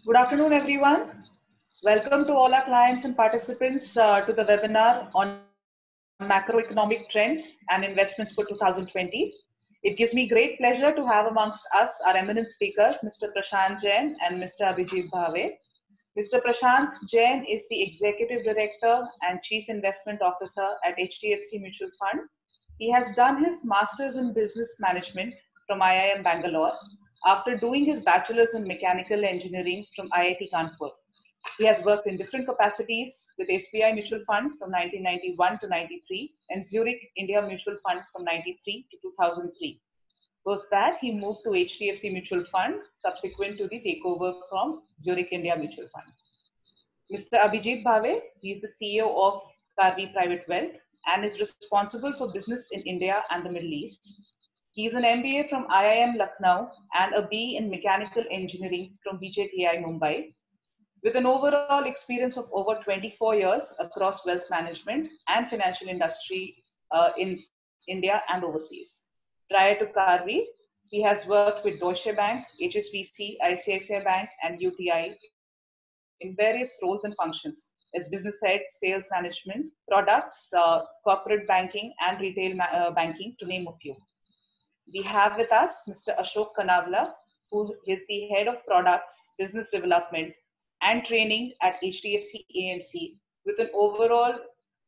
Good afternoon, everyone. Welcome to all our clients and participants to the webinar on macroeconomic trends and investments for 2020. It gives me great pleasure to have amongst us our eminent speakers, Mr. Prashant Jain and Mr. Abhijit Bhave. Mr. Prashant Jain is the Executive Director and Chief Investment Officer at HDFC Mutual Fund. He has done his Masters in Business Management from IIM Bangalore after doing his Bachelor's in Mechanical Engineering from IIT Kanpur. He has worked in different capacities with SBI Mutual Fund from 1991 to 93 and Zurich India Mutual Fund from 93 to 2003. Post that, he moved to HDFC Mutual Fund subsequent to the takeover from Zurich India Mutual Fund. Mr. Abhijit Bhave, he is the CEO of Karvi Private Wealth and is responsible for business in India and the Middle East. He is an MBA from IIM Lucknow and a BE in Mechanical Engineering from VJTI Mumbai, with an overall experience of over 24 years across wealth management and financial industry in India and overseas. Prior to Karvi, he has worked with Deutsche Bank, HSBC, ICICI Bank, and UTI in various roles and functions as business head, sales management, products, corporate banking, and retail banking, to name a few. We have with us Mr. Ashok Kanavla, who is the head of products, business development, and training at HDFC AMC with an overall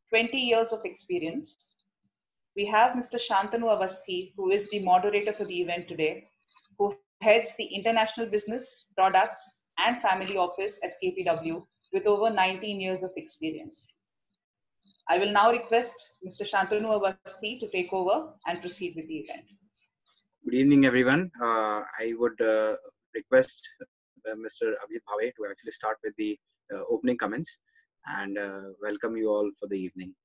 20 years of experience. We have Mr. Shantanu Avasthi, who is the moderator for the event today, who heads the international business, products, and family office at KPW with over 19 years of experience. I will now request Mr. Shantanu Avasthi to take over and proceed with the event. Good evening, everyone. I would request Mr. Abhijit Bhave to actually start with the opening comments and welcome you all for the evening.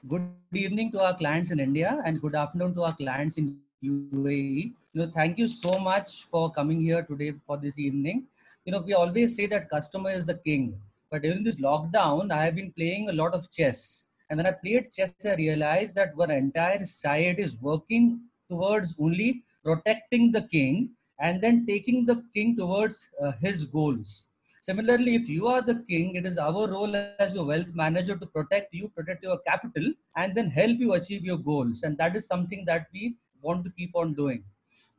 Good evening to our clients in India and good afternoon to our clients in UAE. Thank you so much for coming here today for this evening. We always say that customer is the king, but during this lockdown, I have been playing a lot of chess. And when I played chess, I realized that one entire side is working towards only protecting the king and then taking the king towards his goals. Similarly, if you are the king, it is our role as your wealth manager to protect you, protect your capital, and then help you achieve your goals. And that is something that we want to keep on doing.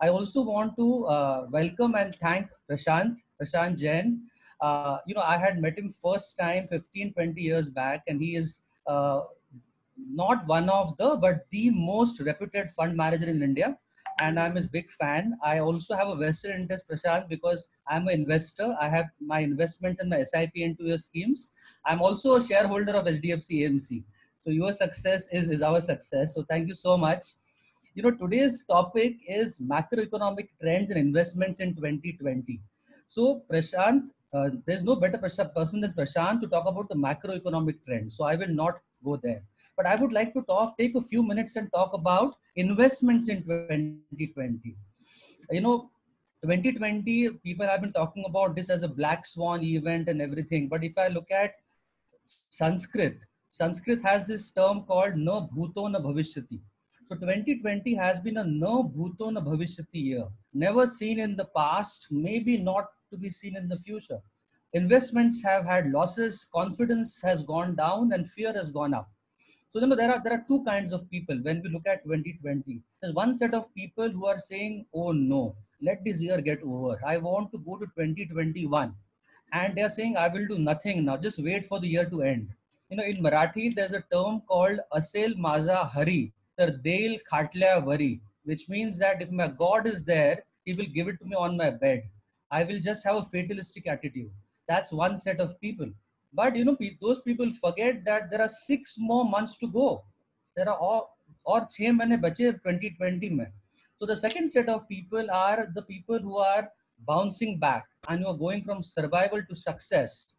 I also want to welcome and thank Prashant Jain. I had met him first time 15-20 years back, and he is not one of but the most reputed fund manager in India. And I'm his big fan. I also have a vested interest, Prashant, because I'm an investor. I have my investments and my SIP into your schemes. I'm also a shareholder of HDFC AMC. So your success is our success. So thank you so much. Today's topic is macroeconomic trends and investments in 2020. So Prashant, there's no better person than Prashant to talk about the macroeconomic trends. So I will not go there. But I would like to take a few minutes and talk about investments in 2020. 2020, people have been talking about this as a black swan event and everything. But if I look at Sanskrit has this term called na bhuto na bhavishyati. So 2020 has been a na bhuto na bhavishyati year. Never seen in the past, maybe not to be seen in the future. Investments have had losses, confidence has gone down, and fear has gone up. So there are two kinds of people when we look at 2020. There's one set of people who are saying, oh no, let this year get over. I want to go to 2021. And they're saying, I will do nothing now, just wait for the year to end. In Marathi, there's a term called Asel Maza Hari, Tar Del Khatlya Vari, which means that if my God is there, he will give it to me on my bed. I will just have a fatalistic attitude. That's one set of people. But those people forget that there are 6 more months to go. There are or 6 mahine bache 2020 mein. So the second set of people are the people who are bouncing back and who are going from survival to success.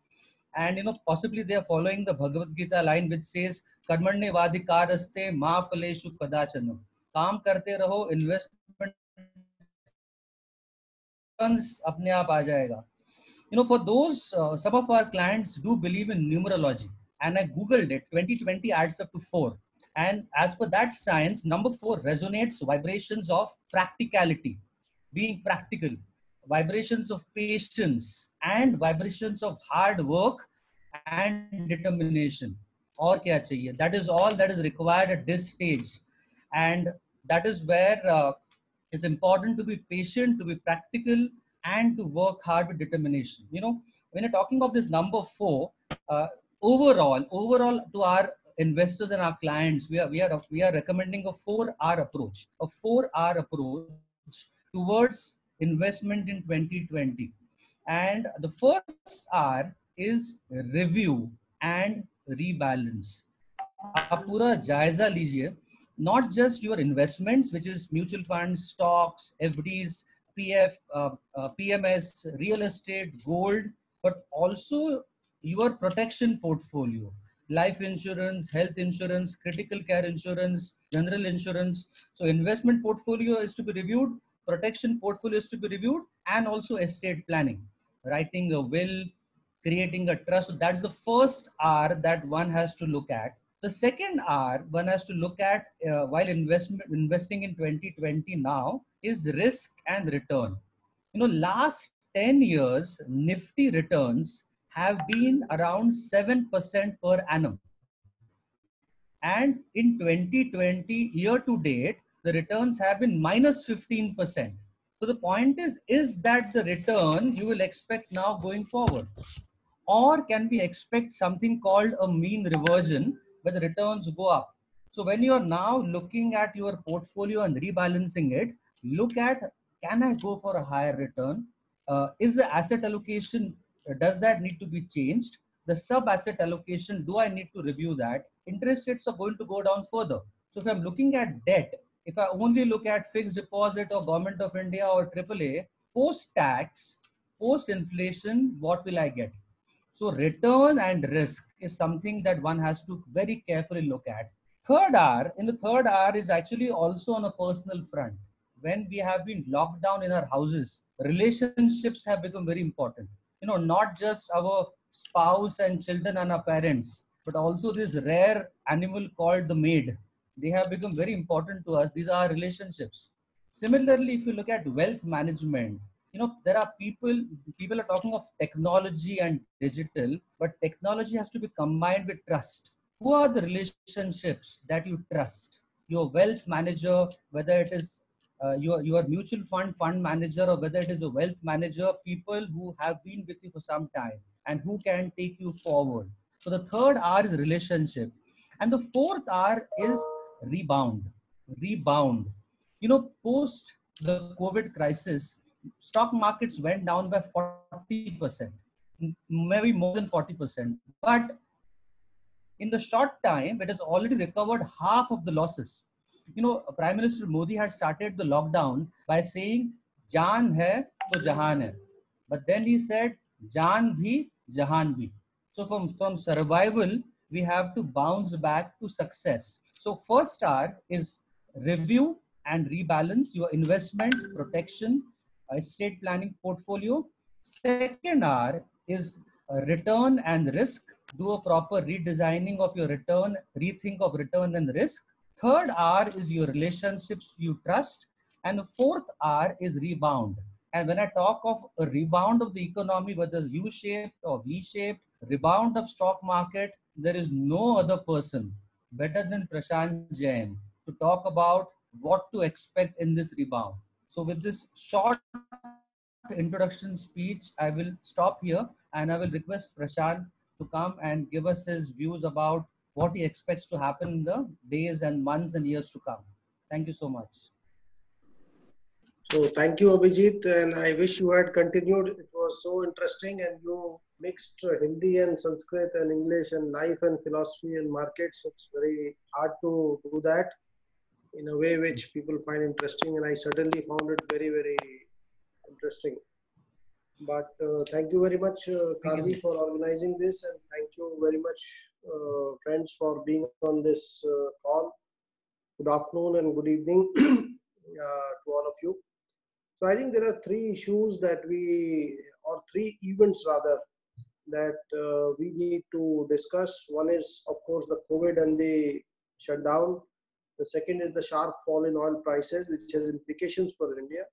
And possibly they are following the Bhagavad Gita line which says Karmanye vadikaraste ma phaleshu kadachana. Kaam karte raho, investment apne aap aa jayega. For those, some of our clients do believe in numerology. And I Googled it, 2020 adds up to 4. And as per that science, number 4 resonates vibrations of practicality, being practical, vibrations of patience, and vibrations of hard work and determination. और क्या चाहिए? That is all that is required at this stage. And that is where it's important to be patient, to be practical, and to work hard with determination. You know, when you're talking of this number 4, overall to our investors and our clients, we are recommending a 4R approach, a 4R approach towards investment in 2020. And the first R is review and rebalance. आप पूरा जायजा लीजिए, not just your investments, which is mutual funds, stocks, FDs, PF, PMS, real estate, gold, but also your protection portfolio, life insurance, health insurance, critical care insurance, general insurance. So investment portfolio is to be reviewed, protection portfolio is to be reviewed, and also estate planning, writing a will, creating a trust. So that's the first R that one has to look at. The second R one has to look at while investing in 2020 now is risk and return. You know, last 10 years, Nifty returns have been around 7% per annum. And in 2020, year to date, the returns have been minus 15%. So the point is that the return you will expect now going forward? Or can we expect something called a mean reversion where the returns go up? So when you are now looking at your portfolio and rebalancing it, look at, can I go for a higher return? Is the asset allocation, does that need to be changed? The sub asset allocation, do I need to review that? Interest rates are going to go down further. So if I'm looking at debt, if I only look at fixed deposit or Government of India or AAA, post tax, post inflation, what will I get? So return and risk is something that one has to very carefully look at. Third R, in the third R is actually also on a personal front. When we have been locked down in our houses, relationships have become very important. You know, not just our spouse and children and our parents, but also this rare animal called the maid. They have become very important to us. These are relationships. Similarly, if you look at wealth management, you know, there are people are talking of technology and digital, but technology has to be combined with trust. Who are the relationships that you trust? Your wealth manager, whether it is your mutual fund manager, or whether it is a wealth manager, people who have been with you for some time and who can take you forward. So the third R is relationship, and the fourth R is rebound. Rebound. You know, post the COVID crisis, stock markets went down by 40%, maybe more than 40%. But in the short time, it has already recovered half of the losses. You know, Prime Minister Modi had started the lockdown by saying, "Jaan hai to jahan hai." But then he said, "Jaan bhi, jahan bhi." So from survival, we have to bounce back to success. So first R is review and rebalance your investment, protection, estate planning portfolio. Second R is return and risk. Do a proper redesigning of your return, rethink of return and risk. Third R is your relationships you trust. And the fourth R is rebound. And when I talk of a rebound of the economy, whether U-shaped or V-shaped, rebound of stock market, there is no other person better than Prashant Jain to talk about what to expect in this rebound. So with this short introduction speech, I will stop here and I will request Prashant to come and give us his views about what he expects to happen in the days and months and years to come. Thank you so much. So thank you, Abhijit, and I wish you had continued. It was so interesting, and you mixed Hindi and Sanskrit and English and life and philosophy and markets. It's very hard to do that in a way which people find interesting, and I certainly found it very, very interesting. But thank you very much, Karvi, for organizing this, and thank you very much, friends, for being on this call. Good afternoon and good evening to all of you. So I think there are three issues that or three events rather, that we need to discuss. One is, of course, the COVID and the shut down. The second is the sharp fall in oil prices, which has implications for India.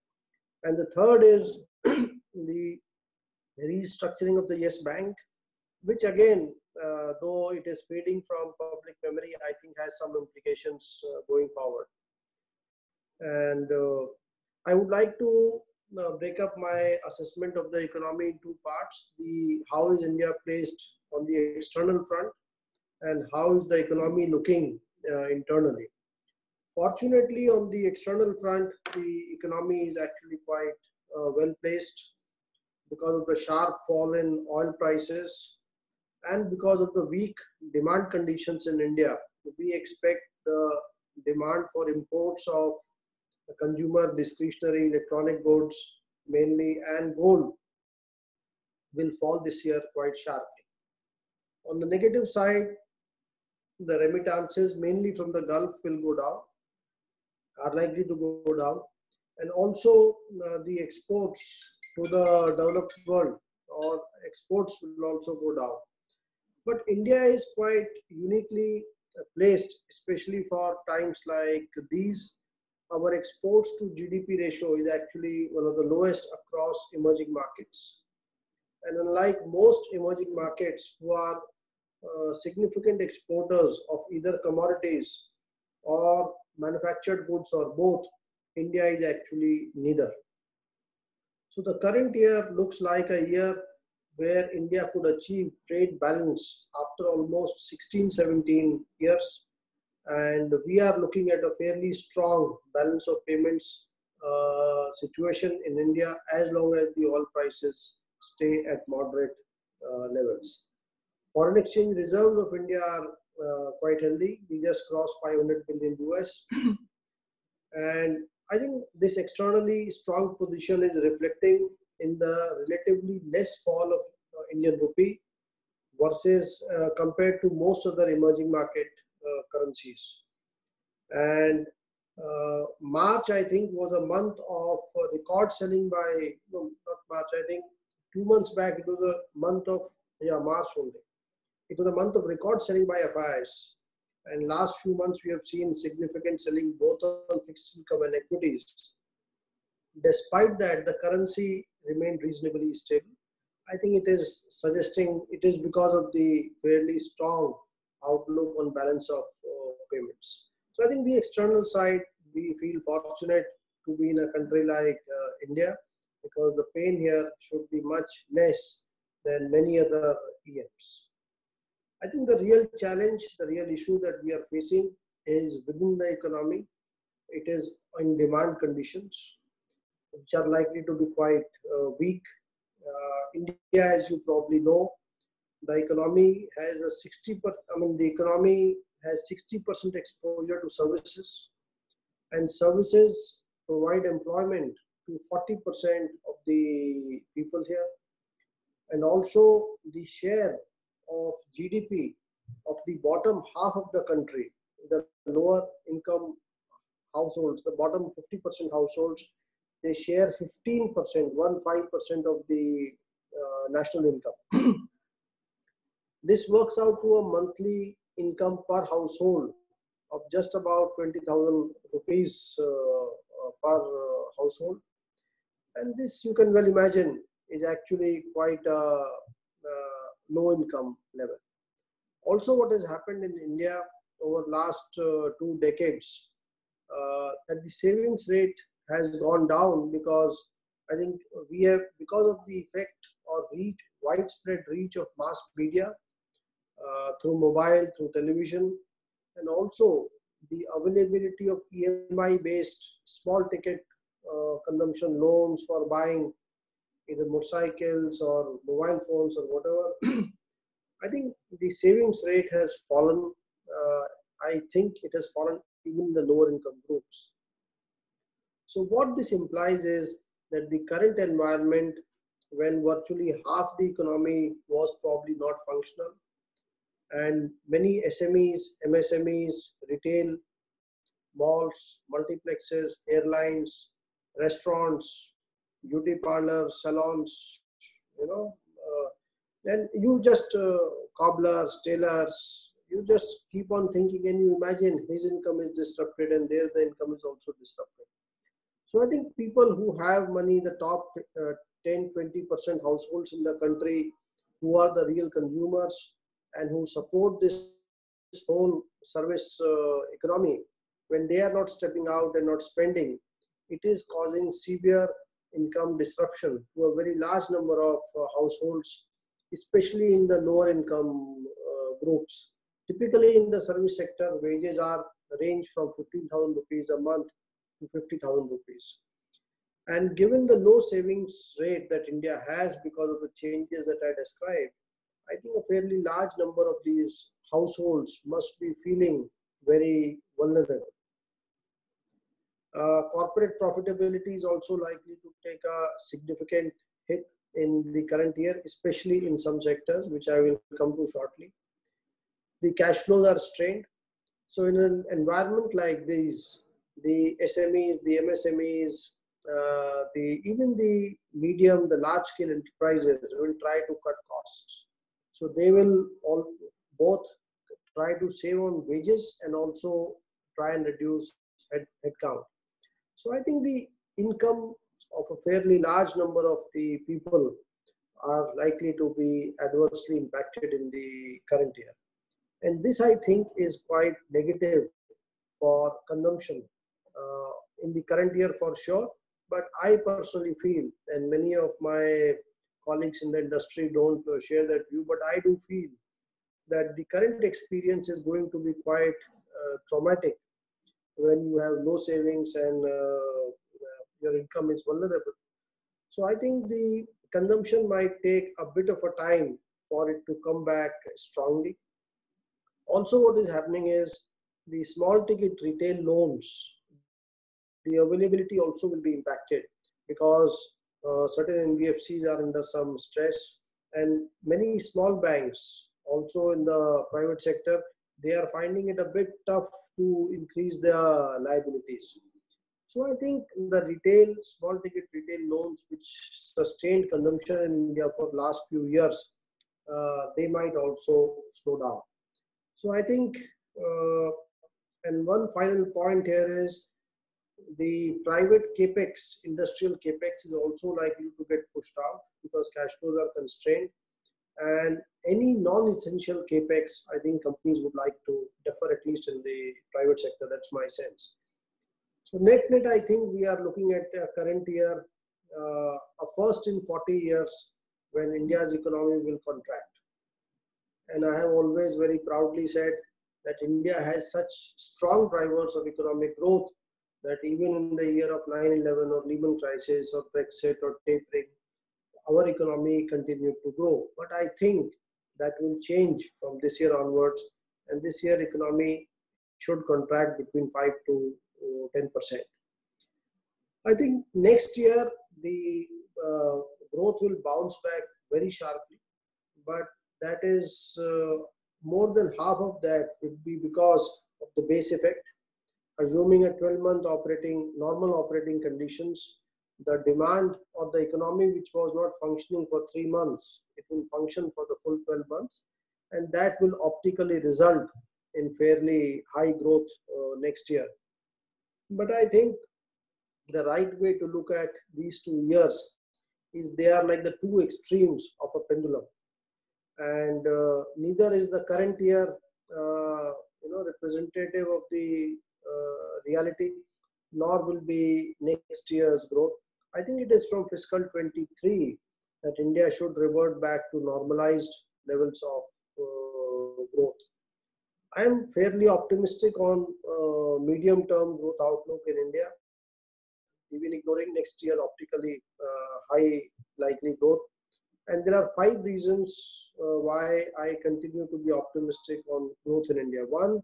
And the third is the restructuring of the Yes Bank, which again, though it is fading from public memory, I think has some implications going forward. And I would like to break up my assessment of the economy in two parts. How is India placed on the external front, and how is the economy looking internally. Fortunately, on the external front, the economy is actually quite well placed because of the sharp fall in oil prices and because of the weak demand conditions in India. We expect the demand for imports of consumer discretionary electronic goods mainly and gold will fall this year quite sharply. On the negative side, the remittances mainly from the Gulf will go down, are likely to go down, and also the exports to the developed world or exports will also go down. But India is quite uniquely placed, especially for times like these. Our exports to GDP ratio is actually one of the lowest across emerging markets. And unlike most emerging markets who are significant exporters of either commodities or manufactured goods or both, India is actually neither. So the current year looks like a year where India could achieve trade balance after almost 16-17 years. And we are looking at a fairly strong balance of payments situation in India as long as the oil prices stay at moderate levels. Foreign exchange reserves of India are quite healthy. We just crossed 500 billion US. And I think this externally strong position is reflecting in the relatively less fall of Indian rupee versus compared to most other emerging market currencies. And March, I think, was a month of record selling by, no, not March, I think 2 months back, it was a month of, March only. It was a month of record selling by FIs. And last few months, we have seen significant selling both on fixed income and equities. Despite that, the currency remained reasonably stable. I think it is suggesting it is because of the fairly strong outlook on balance of payments. So I think the external side, we feel fortunate to be in a country like India because the pain here should be much less than many other EMs. I think the real challenge, the real issue that we are facing is within the economy. It is in demand conditions, which are likely to be quite weak. India, as you probably know, the economy has the economy has 60% exposure to services, and services provide employment to 40% of the people here. And also the share of GDP of the bottom half of the country, the lower income households, the bottom 50% households, they share 15%, 15% of the national income. This works out to a monthly income per household of just about 20,000 rupees per household. And this, you can well imagine, is actually quite a low income level. Also, what has happened in India over last 2 decades, that the savings rate has gone down because I think we have, because of the effect or widespread reach of mass media through mobile, through television, and also the availability of EMI based small ticket consumption loans for buying either motorcycles or mobile phones or whatever. I think the savings rate has fallen. I think it has fallen even in the lower income groups. So what this implies is that the current environment, when virtually half the economy was probably not functional, and many SMEs, MSMEs, retail, malls, multiplexes, airlines, restaurants, beauty parlors, salons, and you just cobblers, tailors, you just keep on thinking and you imagine his income is disrupted and there the income is also disrupted. So I think people who have money, the top 10-20% households in the country, who are the real consumers and who support this whole service economy, when they are not stepping out and not spending, it is causing severe income disruption to a very large number of households, especially in the lower income groups. Typically in the service sector, wages are range from 15,000 rupees a month to 50,000 rupees. And given the low savings rate that India has because of the changes that I described, I think a fairly large number of these households must be feeling very vulnerable. Corporate profitability is also likely to take a significant hit in the current year, especially in some sectors, which I will come to shortly. The cash flows are strained. So in an environment like this, the SMEs, the MSMEs, even the medium, the large scale enterprises will try to cut costs. So they will both try to save on wages and also try and reduce headcount. So I think the income of a fairly large number of the people are likely to be adversely impacted in the current year. And this, I think, is quite negative for consumption in the current year for sure. But I personally feel, and many of my colleagues in the industry don't share that view, but I do feel that the current experience is going to be quite traumatic when you have low savings and your income is vulnerable. So I think the consumption might take a bit of a time for it to come back strongly. Also, what is happening is the small ticket retail loans, the availability also will be impacted because certain NBFCs are under some stress, and many small banks also in the private sector, they are finding it a bit tough to increase their liabilities. So I think the small ticket retail loans which sustained consumption in India for the last few years, they might also slow down. So I think, and one final point here is the private capex, industrial capex is also likely to get pushed out because cash flows are constrained. And any non-essential capex, I think companies would like to defer at least in the private sector. That's my sense. So net, I think we are looking at a current year, a first in 40 years when India's economy will contract. And I have always very proudly said that India has such strong drivers of economic growth that even in the year of 9/11 or Lehman crisis or Brexit or tapering, our economy continued to grow. But I think that will change from this year onwards, and this year economy should contract between 5 to 10%. I think next year the growth will bounce back very sharply, but that is more than half of that would be because of the base effect. Assuming a 12-month normal operating conditions, the demand of the economy which was not functioning for 3 months, it will function for the full 12 months, and that will optically result in fairly high growth next year. But I think the right way to look at these 2 years is they are like the two extremes of a pendulum, and neither is the current year representative of the reality, nor will be next year's growth. I think it is from fiscal 23 that India should revert back to normalized levels of growth. I am fairly optimistic on medium-term growth outlook in India, even ignoring next year's optically high likely growth. And there are 5 reasons why I continue to be optimistic on growth in India. One,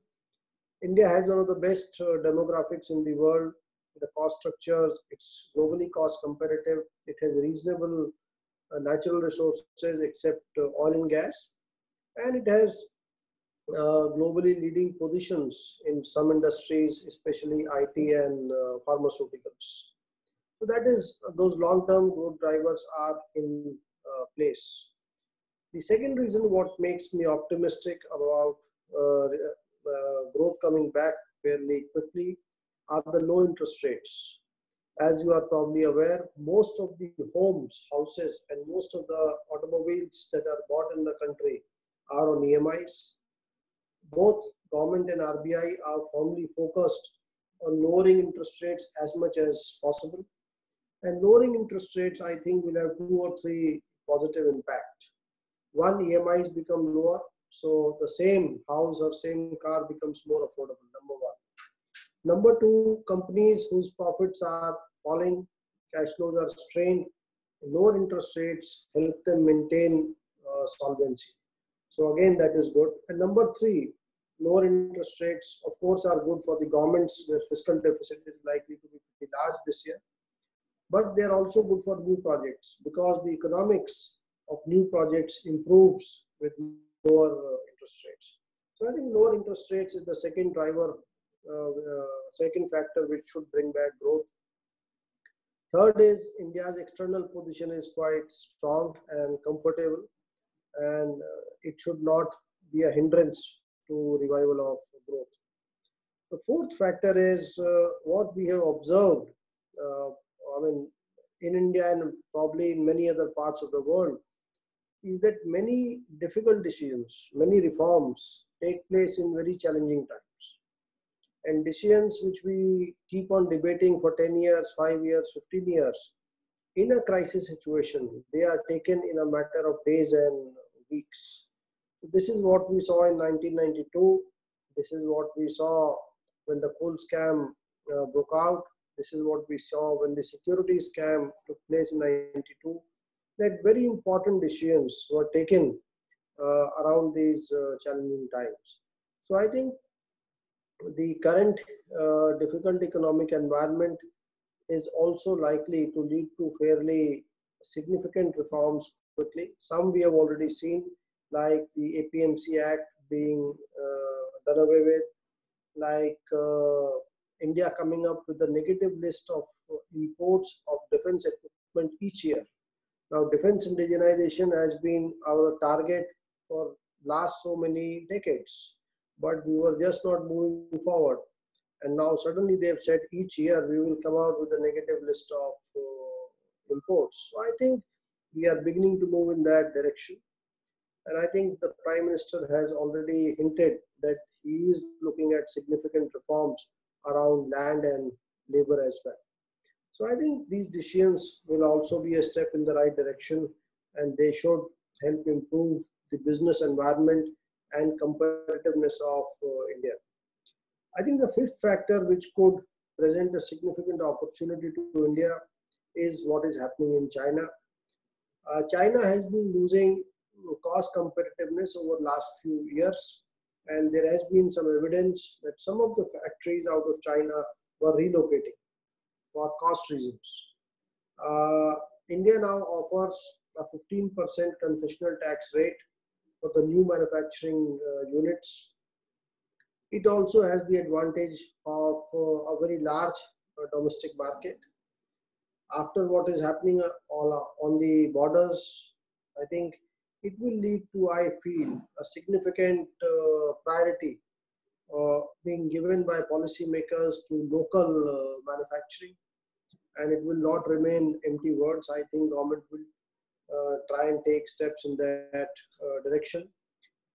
India has one of the best demographics in the world. The cost structures, it's globally cost competitive. It has reasonable natural resources except oil and gas. And it has globally leading positions in some industries, especially IT and pharmaceuticals. So that is, those long-term growth drivers are in place. The second reason what makes me optimistic about growth coming back fairly quickly are the low interest rates. As you are probably aware, most of the homes, houses, and most of the automobiles that are bought in the country are on EMIs. Both government and RBI are firmly focused on lowering interest rates as much as possible. And lowering interest rates, I think, will have 2 or 3 positive impact. One, EMIs become lower, so the same house or same car becomes more affordable, number one. Number two, companies whose profits are falling, cash flows are strained, lower interest rates help them maintain solvency. So again, that is good. And number three, lower interest rates, of course, are good for the governments where fiscal deficit is likely to be pretty large this year. But they are also good for new projects because the economics of new projects improves with lower interest rates. So I think lower interest rates is the second driver, second factor which should bring back growth. Third is India's external position is quite strong and comfortable, and it should not be a hindrance to revival of growth. The fourth factor is what we have observed, in India and probably in many other parts of the world, is that many difficult decisions, many reforms take place in very challenging times. And decisions which we keep on debating for 10 years, 5 years, 15 years, in a crisis situation, they are taken in a matter of days and weeks. This is what we saw in 1992. This is what we saw when the coal scam broke out. This is what we saw when the security scam took place in 92. That very important decisions were taken around these challenging times. So I think the current difficult economic environment is also likely to lead to fairly significant reforms quickly. Some we have already seen, like the APMC Act being done away with, like India coming up with a negative list of imports of defense equipment each year. Now, defense indigenization has been our target for last so many decades, but we were just not moving forward. And now suddenly they have said each year we will come out with a negative list of imports. So I think we are beginning to move in that direction. And I think the Prime Minister has already hinted that he is looking at significant reforms around land and labor as well. So I think these decisions will also be a step in the right direction, and they should help improve the business environment and competitiveness of India. I think the fifth factor which could present a significant opportunity to India is what is happening in China. China has been losing cost competitiveness over the last few years, and there has been some evidence that some of the factories out of China were relocating for cost reasons. India now offers a 15% concessional tax rate for the new manufacturing units. It also has the advantage of a very large domestic market. After what is happening on the borders, I think it will lead to, I feel, a significant priority being given by policymakers to local manufacturing, and it will not remain empty words. I think government will try and take steps in that direction.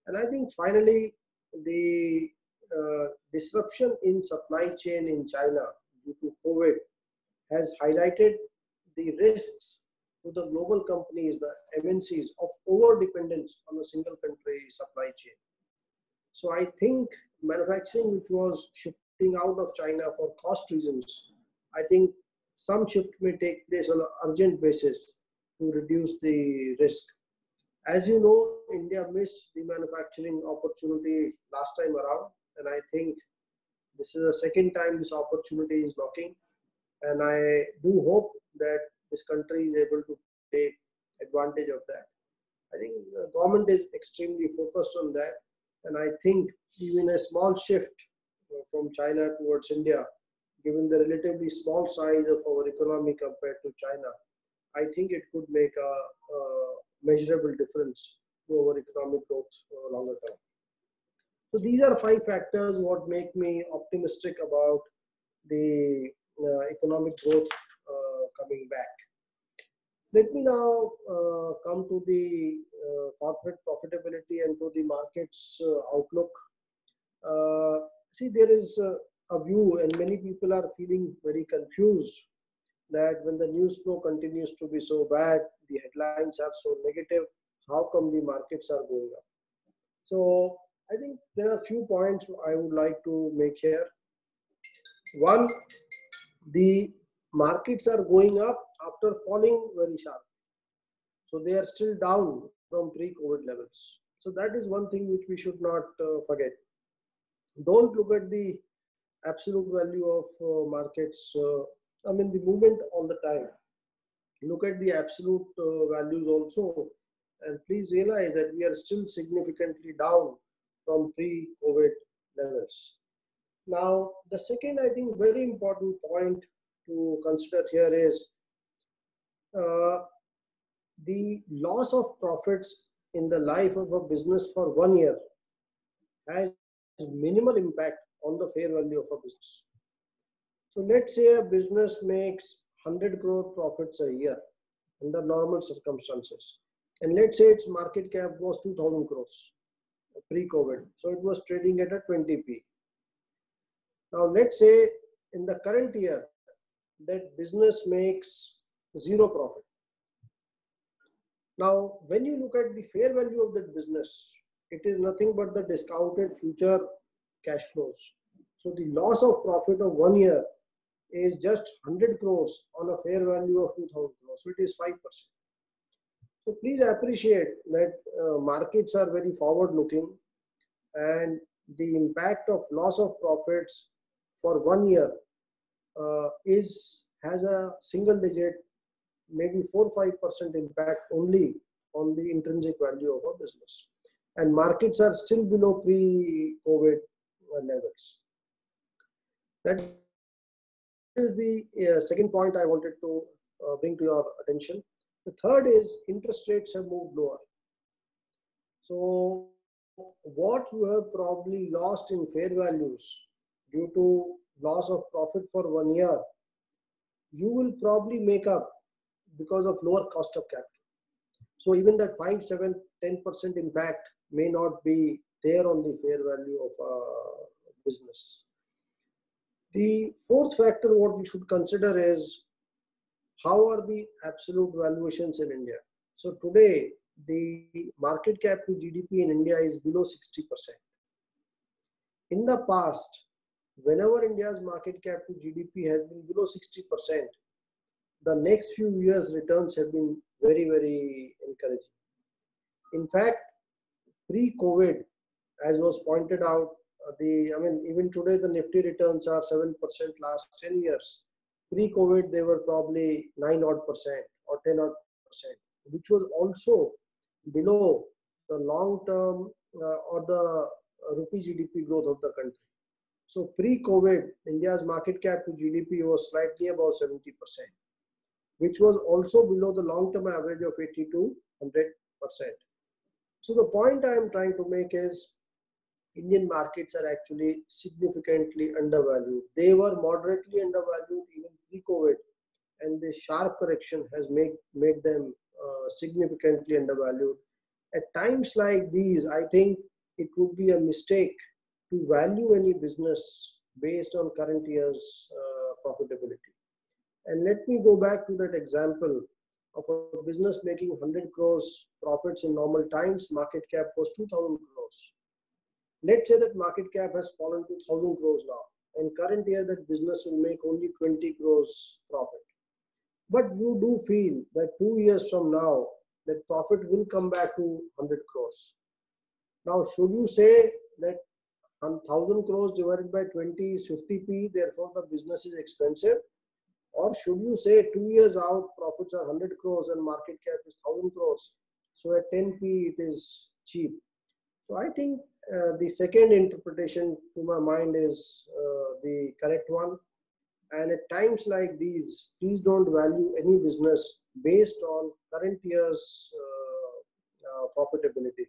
And I think finally, the disruption in supply chain in China due to COVID has highlighted the risks to the global companies, the MNCs, of over-dependence on a single country supply chain. So I think manufacturing which was shifting out of China for cost reasons, I think some shift may take place on an urgent basis to reduce the risk. As you know, India missed the manufacturing opportunity last time around, and I think this is the second time this opportunity is knocking. And I do hope that this country is able to take advantage of that. I think the government is extremely focused on that. And I think even a small shift from China towards India, given the relatively small size of our economy compared to China, I think it could make a measurable difference to our economic growth longer term. So these are 5 factors what make me optimistic about the economic growth coming back. Let me now come to the corporate profitability and to the market's outlook. See, there is a view, and many people are feeling very confused, that when the news flow continues to be so bad, the headlines are so negative, how come the markets are going up? So I think there are a few points I would like to make here. One, the markets are going up after falling very sharply. So they are still down from pre-COVID levels. So that is one thing which we should not forget. Don't look at the absolute value of markets, the movement all the time. Look at the absolute values also, and please realize that we are still significantly down from pre-COVID levels. Now, the second, I think, very important point to consider here is the loss of profits in the life of a business for 1 year has minimal impact on the fair value of a business. So let's say a business makes 100 crore profits a year under normal circumstances. And let's say its market cap was 2000 crores pre-COVID. So it was trading at a 20p. Now let's say in the current year that business makes 0 profit. Now when you look at the fair value of that business, it is nothing but the discounted future cash flows. So the loss of profit of 1 year is just 100 crores on a fair value of 2000 crores. So it is 5%. So please appreciate that markets are very forward looking, and the impact of loss of profits for 1 year has a single digit, maybe 4-5% impact only on the intrinsic value of a business. And markets are still below pre-COVID levels. That is the second point I wanted to bring to your attention. The third is interest rates have moved lower. So what you have probably lost in fair values due to loss of profit for 1 year, you will probably make up because of lower cost of capital. So even that 5, 7, 10% impact may not be there on the fair value of a business. The fourth factor what we should consider is how are the absolute valuations in India. So today the market cap to GDP in India is below 60%. In the past, whenever India's market cap to GDP has been below 60%, the next few years returns have been very, very encouraging. In fact, pre-COVID, as was pointed out, even today the Nifty returns are 7% last 10 years. Pre-COVID, they were probably 9% or 10%, which was also below the long-term or the rupee GDP growth of the country. So pre-COVID, India's market cap to GDP was slightly above 70%, which was also below the long-term average of 80 to 100%. So the point I am trying to make is Indian markets are actually significantly undervalued. They were moderately undervalued even pre-COVID, and the sharp correction has made them significantly undervalued. At times like these, I think it would be a mistake to value any business based on current year's profitability. And let me go back to that example of a business making 100 crores profits in normal times, market cap was 2000 crores. Let's say that market cap has fallen to 1000 crores now, and current year that business will make only 20 crores profit. But you do feel that 2 years from now, that profit will come back to 100 crores. Now, should you say that 1000 crores divided by 20 is 50p, therefore the business is expensive? Or should you say 2 years out, profits are 100 crores and market cap is 1000 crores, so at 10p it is cheap? So I think the second interpretation to my mind is the correct one. And at times like these, please don't value any business based on current year's profitability.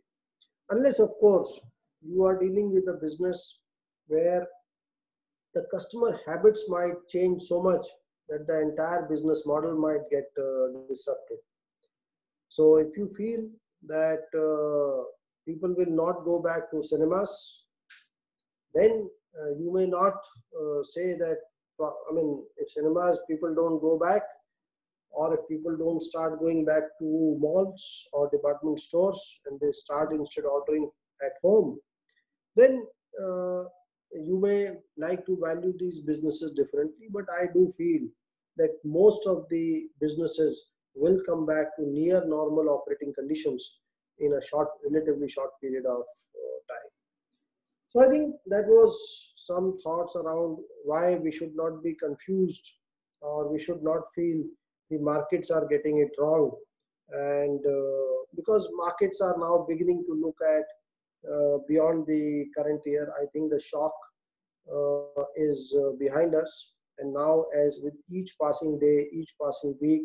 Unless, of course, you are dealing with a business where the customer habits might change so much that the entire business model might get disrupted. So if you feel that people will not go back to cinemas, then you may not say that, I mean, if cinemas people don't go back, or if people don't start going back to malls or department stores and they start instead ordering at home, then uh, you may like to value these businesses differently. But I do feel that most of the businesses will come back to near normal operating conditions in a relatively short period of time. So I think that was some thoughts around why we should not be confused, or we should not feel the markets are getting it wrong. And because markets are now beginning to look at beyond the current year, I think the shock is behind us. And now, as with each passing day, each passing week,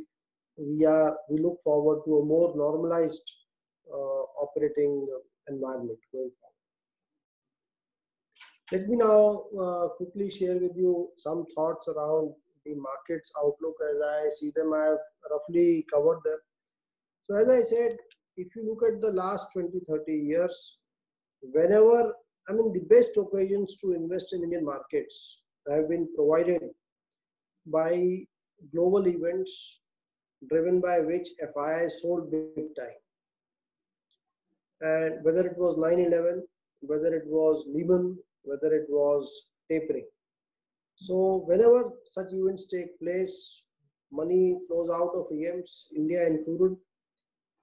we look forward to a more normalized operating environment going forward. Let me now quickly share with you some thoughts around the market's outlook as I see them. I have roughly covered them. So as I said, if you look at the last 20-30 years, whenever, I mean, the best occasions to invest in Indian markets have been provided by global events driven by which FII sold big time. And whether it was 9/11, whether it was Lehman, whether it was tapering. So whenever such events take place, money flows out of EMs, India included,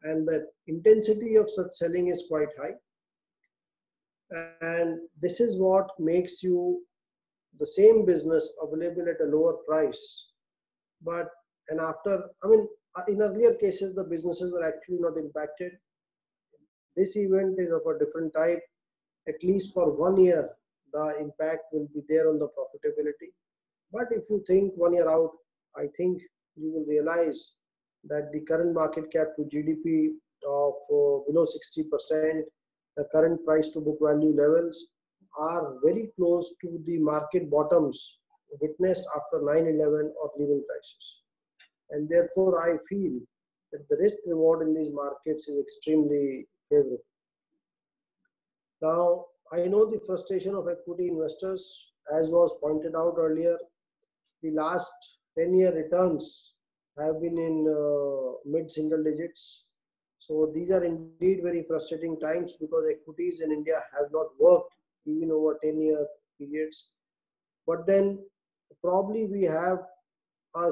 and the intensity of such selling is quite high. And this is what makes you the same business available at a lower price. But, and after, I mean, in earlier cases, the businesses were actually not impacted. This event is of a different type. At least for 1 year, the impact will be there on the profitability. But if you think 1 year out, I think you will realize that the current market cap to GDP of below 60%, the current price to book value levels are very close to the market bottoms witnessed after 9/11 or Lehman crisis. And therefore, I feel that the risk reward in these markets is extremely favorable. Now, I know the frustration of equity investors, as was pointed out earlier. The last 10-year returns have been in mid-single digits. So these are indeed very frustrating times, because equities in India have not worked even over 10-year periods. But then probably we have a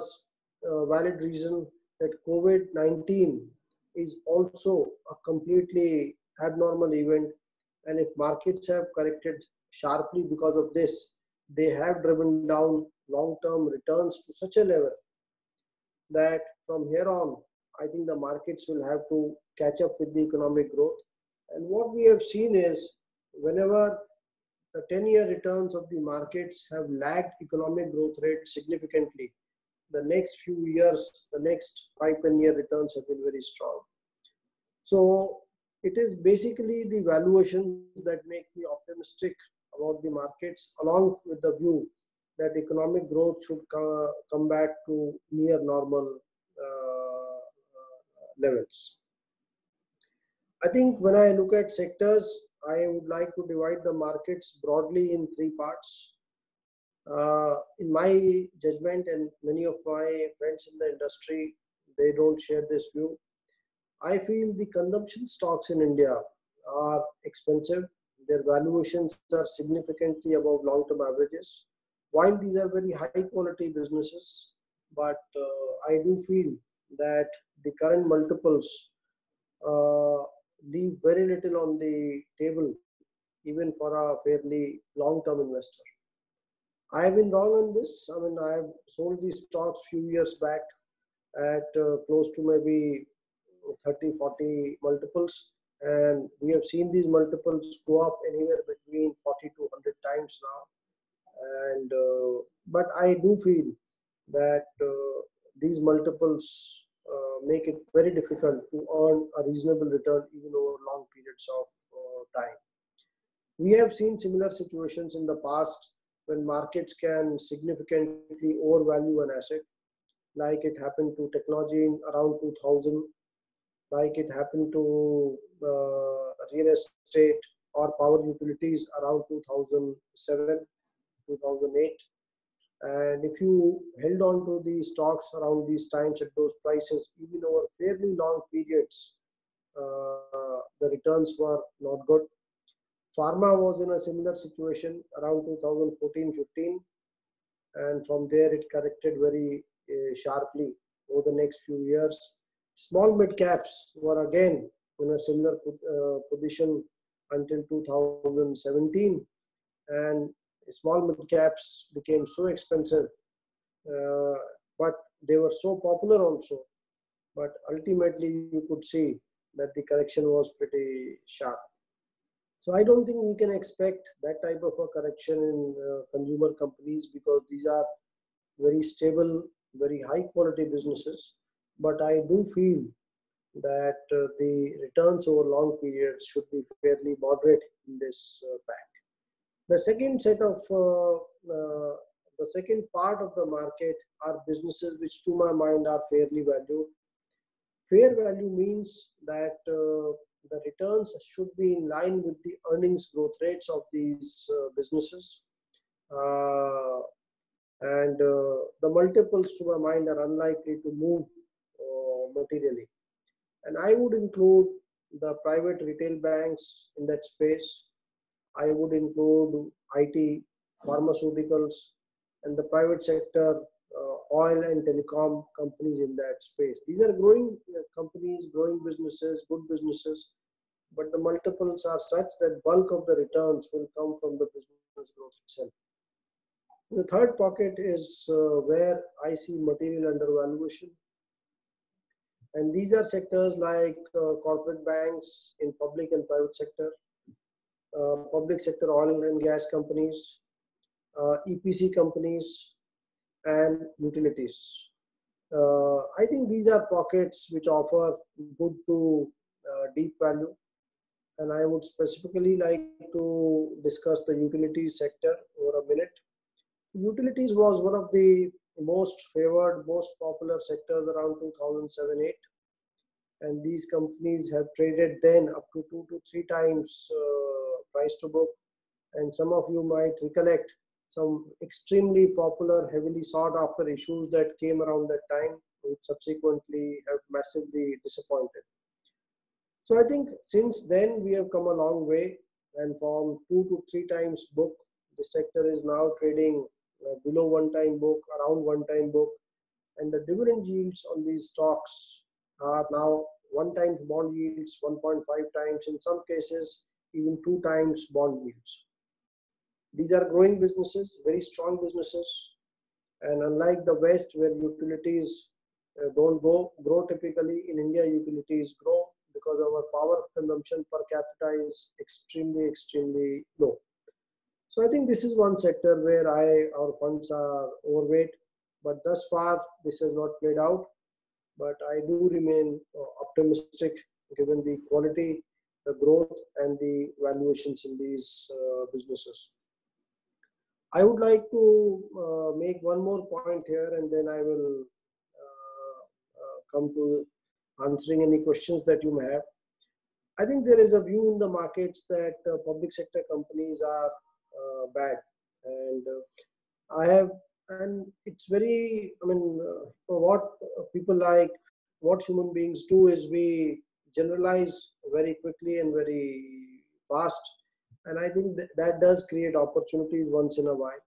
valid reason that COVID-19 is also a completely abnormal event. And if markets have corrected sharply because of this, they have driven down long-term returns to such a level that from here on, I think the markets will have to catch up with the economic growth. And what we have seen is, whenever the 10-year returns of the markets have lagged economic growth rate significantly, the next few years, the next 5-10-year returns have been very strong. So it is basically the valuations that make me optimistic about the markets, along with the view that economic growth should come back to near normal levels. I think when I look at sectors, I would like to divide the markets broadly in 3 parts. In my judgment, and many of my friends in the industry, they don't share this view. I feel the consumption stocks in India are expensive. Their valuations are significantly above long-term averages. While these are very high quality businesses, but I do feel that the current multiples leave very little on the table, even for a fairly long-term investor. I have been wrong on this. I mean, I have sold these stocks few years back at close to maybe 30-40 multiples, and we have seen these multiples go up anywhere between 40 to 100 times now. And but I do feel that these multiples make it very difficult to earn a reasonable return even over long periods of time. We have seen similar situations in the past when markets can significantly overvalue an asset, like it happened to technology in around 2000, like it happened to real estate or power utilities around 2007, 2008. And if you held on to these stocks around these times at those prices, even over fairly long periods, the returns were not good. Pharma was in a similar situation around 2014-15, and from there it corrected very sharply over the next few years. Small mid caps were again in a similar position until 2017, and small mid caps became so expensive, uh, but they were so popular also. But ultimately, you could see that the correction was pretty sharp. So I don't think we can expect that type of a correction in consumer companies, because these are very stable, very high quality businesses. But I do feel that the returns over long periods should be fairly moderate in this pack. The second set of the second part of the market are businesses which, to my mind, are fairly valued. Fair value means that the returns should be in line with the earnings growth rates of these businesses. Uh, and the multiples, to my mind, are unlikely to move materially. And I would include the private retail banks in that space. I would include IT, pharmaceuticals, and the private sector, oil and telecom companies in that space. These are growing companies, growing businesses, good businesses, but the multiples are such that bulk of the returns will come from the business growth itself. The third pocket is where I see material undervaluation. And these are sectors like corporate banks in public and private sector, public sector oil and gas companies, EPC companies, and utilities. I think these are pockets which offer good to deep value. And I would specifically like to discuss the utilities sector over a minute. Utilities was one of the most favored, most popular sectors around 2007-8. And these companies have traded then up to 2 to 3 times price to book. And some of you might recollect some extremely popular, heavily sought after issues that came around that time, which subsequently have massively disappointed. So I think since then we have come a long way, and from 2 to 3 times book, the sector is now trading below 1 time book, around 1 time book, and the dividend yields on these stocks are now 1 times bond yields, 1.5 times, in some cases even 2 times bond yields. These are growing businesses, very strong businesses, and unlike the West where utilities don't grow typically, in India utilities grow because our power consumption per capita is extremely low. So I think this is one sector where our funds are overweight, but thus far this has not played out. But I do remain optimistic given the quality, the growth, and the valuations in these businesses. I would like to make one more point here, and then I will come to answering any questions that you may have. I think there is a view in the markets that public sector companies are bad, and and it's very, what people like, what human beings do is we generalize very quickly and very fast, and I think that does create opportunities once in a while.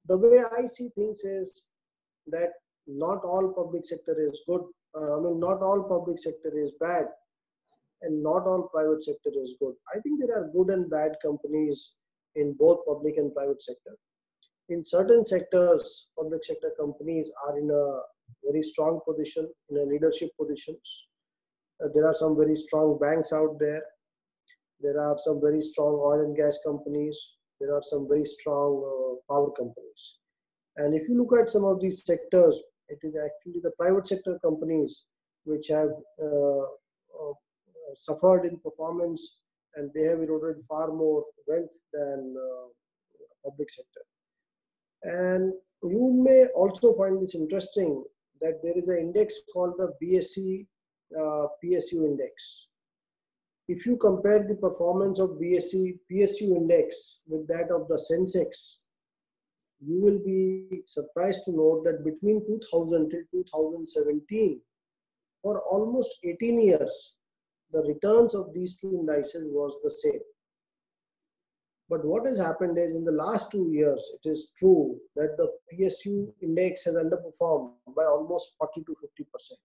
The way I see things is that not all public sector is good. Not all public sector is bad, and not all private sector is good. I think there are good and bad companies in both public and private sector. In certain sectors, public sector companies are in a very strong position, in a leadership positions. There are some very strong banks out there. There are some very strong oil and gas companies. There are some very strong power companies. And if you look at some of these sectors, it is actually the private sector companies which have suffered in performance and they have eroded far more wealth than public sector. And you may also find this interesting that there is an index called the BSE PSU index. If you compare the performance of BSE PSU index with that of the Sensex, you will be surprised to note that between 2000 till 2017, for almost 18 years, the returns of these two indices was the same. But what has happened is in the last 2 years, it is true that the PSU index has underperformed by almost 40 to 50%.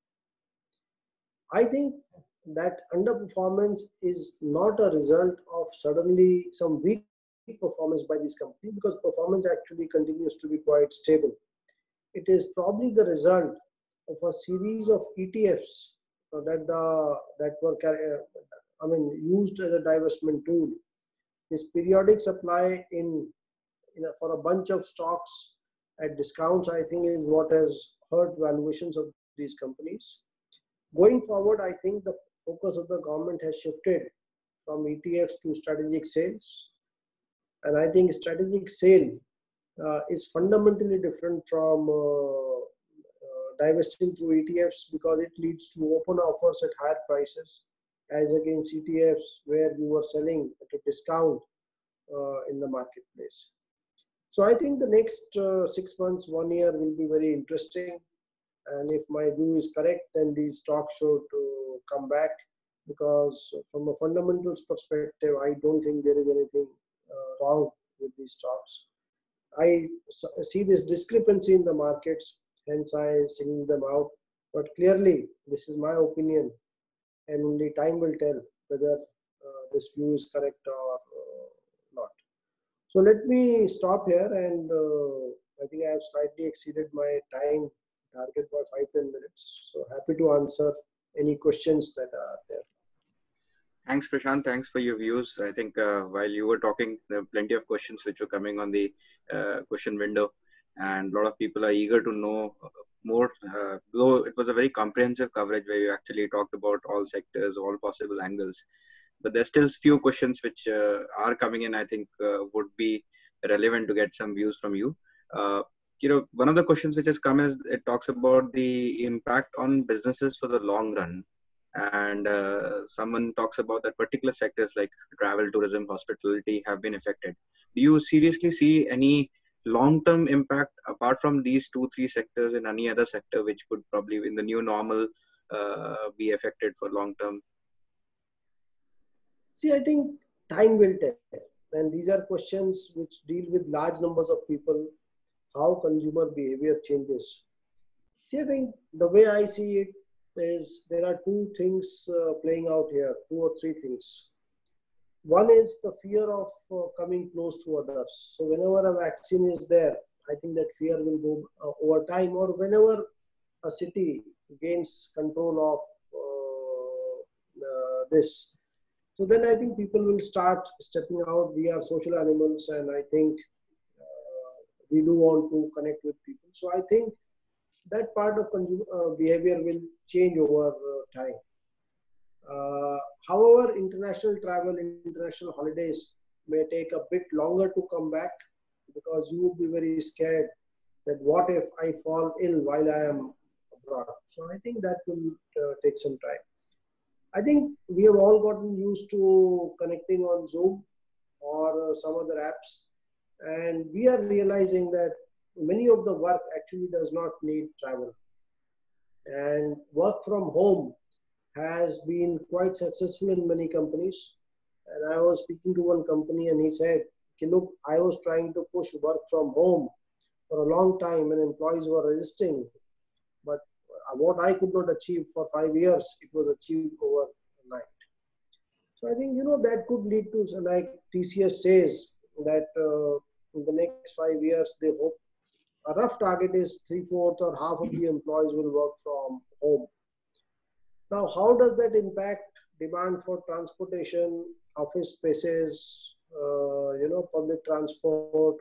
I think that underperformance is not a result of suddenly some weak performance by this company, because performance actually continues to be quite stable. It is probably the result of a series of ETFs that were used as a divestment tool. This periodic supply for a bunch of stocks at discounts, I think, is what has hurt valuations of these companies. Going forward, I think the focus of the government has shifted from ETFs to strategic sales. And I think strategic sale is fundamentally different from divesting through ETFs, because it leads to open offers at higher prices as against ETFs where you were selling at a discount in the marketplace. So I think the next 6 months, 1 year will be very interesting. And if my view is correct, then these stocks should come back, because from a fundamentals perspective, I don't think there is anything wrong with these stocks. I see this discrepancy in the markets, hence I single them out. But clearly, this is my opinion, and only time will tell whether this view is correct or not. So let me stop here, and I think I have slightly exceeded my time target by 5-10 minutes. So happy to answer any questions that are there. Thanks, Prashant. Thanks for your views. I think while you were talking, there were plenty of questions which were coming on the question window, and a lot of people are eager to know more. Though it was a very comprehensive coverage where you actually talked about all sectors, all possible angles, but there's still few questions which are coming in. I think would be relevant to get some views from you. One of the questions which has come is, it talks about the impact on businesses for the long run. And someone talks about that particular sectors like travel, tourism, hospitality have been affected. Do you seriously see any long-term impact apart from these 2-3 sectors in any other sector which could probably in the new normal be affected for long term? See, I think time will tell. And these are questions which deal with large numbers of people, how consumer behavior changes. See, I think the way I see it is there are two things playing out here, 2 or 3 things. One is the fear of coming close to others. So whenever a vaccine is there, I think that fear will go over time, or whenever a city gains control of this. So then I think people will start stepping out. We are social animals, and I think we do want to connect with people. So I think that part of consumer behavior will change over time. However, international travel, international holidays may take a bit longer to come back, because you would be very scared that what if I fall ill while I am abroad. So I think that will take some time. I think we have all gotten used to connecting on Zoom or some other apps, and we are realizing that many of the work actually does not need travel. And work from home has been quite successful in many companies. And I was speaking to one company, and he said, okay, look, I was trying to push work from home for a long time, and employees were resisting. But what I could not achieve for 5 years, it was achieved overnight. So I think, that could lead to, like TCS says, that in the next 5 years, they hope a rough target is 3/4 or half of the employees will work from home. Now, how does that impact demand for transportation, office spaces, public transport,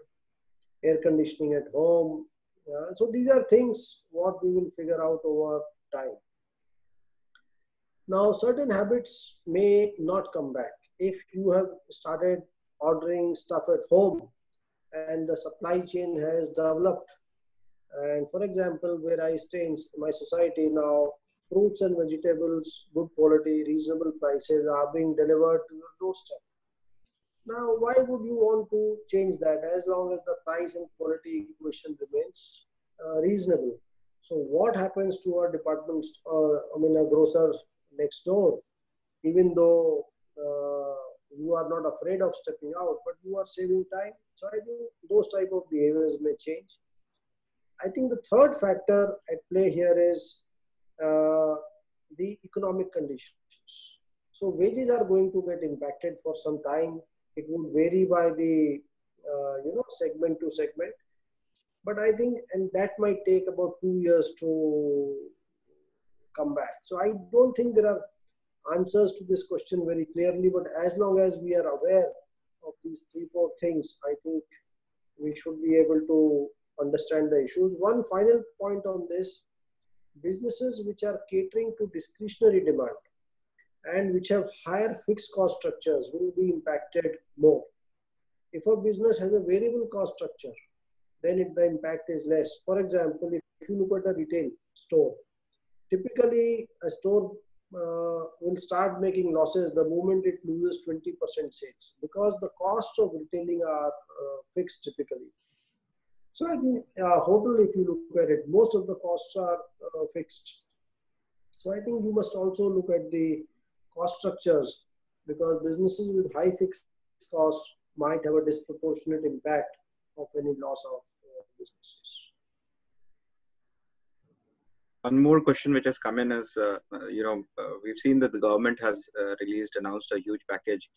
air conditioning at home? So these are things what we will figure out over time. Now, certain habits may not come back. if you have started ordering stuff at home and the supply chain has developed, and for example, where I stay in my society now, fruits and vegetables, good quality, reasonable prices are being delivered to your doorstep. Now, why would you want to change that as long as the price and quality equation remains reasonable? So, what happens to our department, a grocer next door, even though you are not afraid of stepping out, but you are saving time? So, I think those type of behaviors may change. I think the third factor at play here is uh, the economic conditions. So wages are going to get impacted for some time. It would vary by the segment to segment, but I think, and that might take about 2 years to come back. So I don't think there are answers to this question very clearly, but as long as we are aware of these 3, 4 things, I think we should be able to understand the issues. One final point on this: businesses which are catering to discretionary demand and which have higher fixed cost structures will be impacted more. If a business has a variable cost structure, then the impact is less. For example, if you look at a retail store, typically a store will start making losses the moment it loses 20% sales, because the costs of retailing are fixed typically. So I think hotel, if you look at it, most of the costs are fixed. So I think you must also look at the cost structures, because businesses with high fixed costs might have a disproportionate impact of any loss of businesses. One more question which has come in is, we've seen that the government has announced a huge package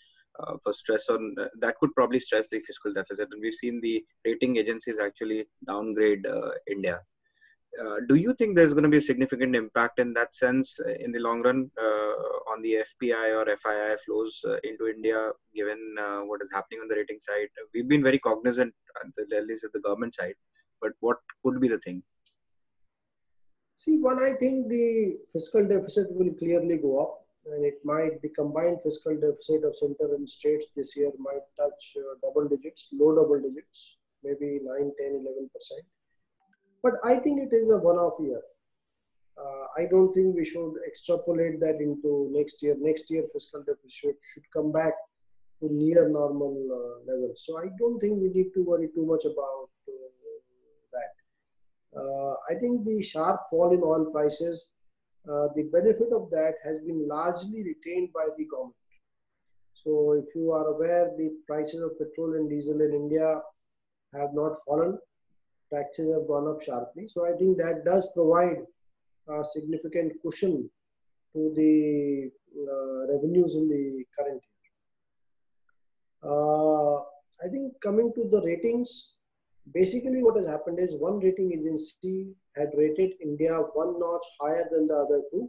for stress on that could probably stress the fiscal deficit, and we've seen the rating agencies actually downgrade India. Do you think there's going to be a significant impact in that sense in the long run on the FPI or FII flows into India, given what is happening on the rating side? We've been very cognizant, at least at the government side, but what could be the thing? See, I think the fiscal deficit will clearly go up, and the combined fiscal deficit of center and states this year might touch double digits, low double digits, maybe 9, 10, 11%. But I think it is a one-off year. I don't think we should extrapolate that into next year. Next year, fiscal deficit should come back to near normal levels. So I don't think we need to worry too much about that. I think the sharp fall in oil prices, the benefit of that has been largely retained by the government. So if you are aware, the prices of petrol and diesel in India have not fallen. Taxes have gone up sharply. So I think that does provide a significant cushion to the revenues in the current year. I think coming to the ratings, basically what has happened is one rating agency had rated India one notch higher than the other two.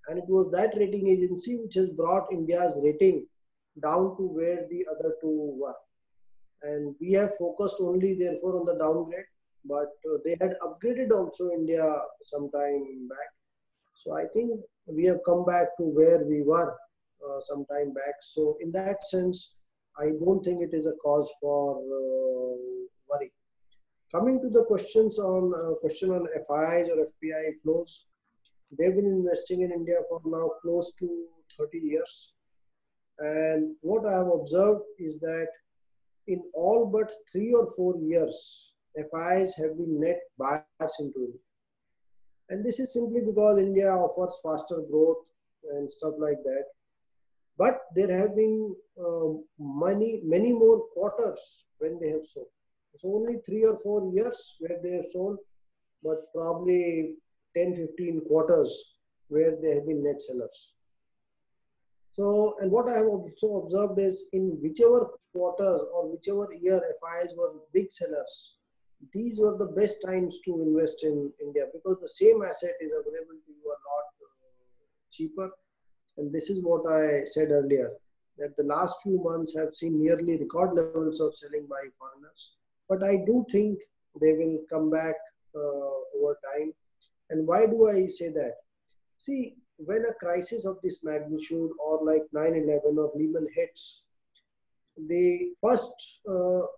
And it was that rating agency which has brought India's rating down to where the other two were. And we have focused only therefore on the downgrade, but they had upgraded also India some time back. So I think we have come back to where we were some time back. So in that sense, I don't think it is a cause for worry. Coming to the question on FIIs or FPI flows, they've been investing in India for now close to 30 years. And what I have observed is that in all but 3 or 4 years, FIIs have been net buyers into India. And this is simply because India offers faster growth and stuff like that. But there have been many more quarters when they have sold. It's only 3 or 4 years where they have sold, but probably 10, 15 quarters where they have been net sellers. So, and what I have also observed is in whichever quarters or whichever year FIIs were big sellers, these were the best times to invest in India, because the same asset is available to you a lot cheaper. And this is what I said earlier, that the last few months have seen nearly record levels of selling by foreigners. But I do think they will come back over time. And why do I say that? See, when a crisis of this magnitude or like 9/11 or Lehman hits, the first,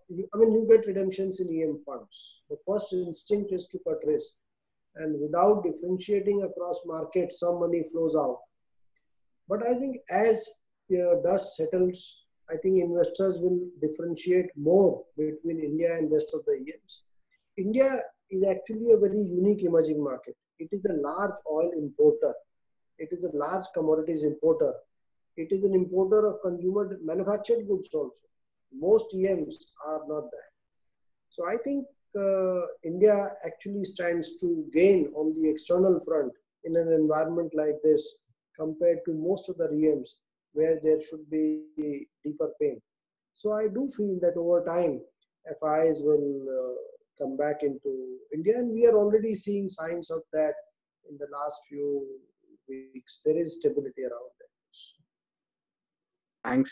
you get redemptions in EM funds. The first instinct is to cut risk. And without differentiating across markets, some money flows out. But I think as dust settles, I think investors will differentiate more between India and rest of the EMs. India is actually a very unique emerging market. It is a large oil importer. It is a large commodities importer. It is an importer of consumer manufactured goods also. Most EMs are not that. So I think India actually stands to gain on the external front in an environment like this compared to most of the EMs where there should be deeper pain. So I do feel that over time, FIs will come back into India, and we are already seeing signs of that in the last few weeks. There is stability around it.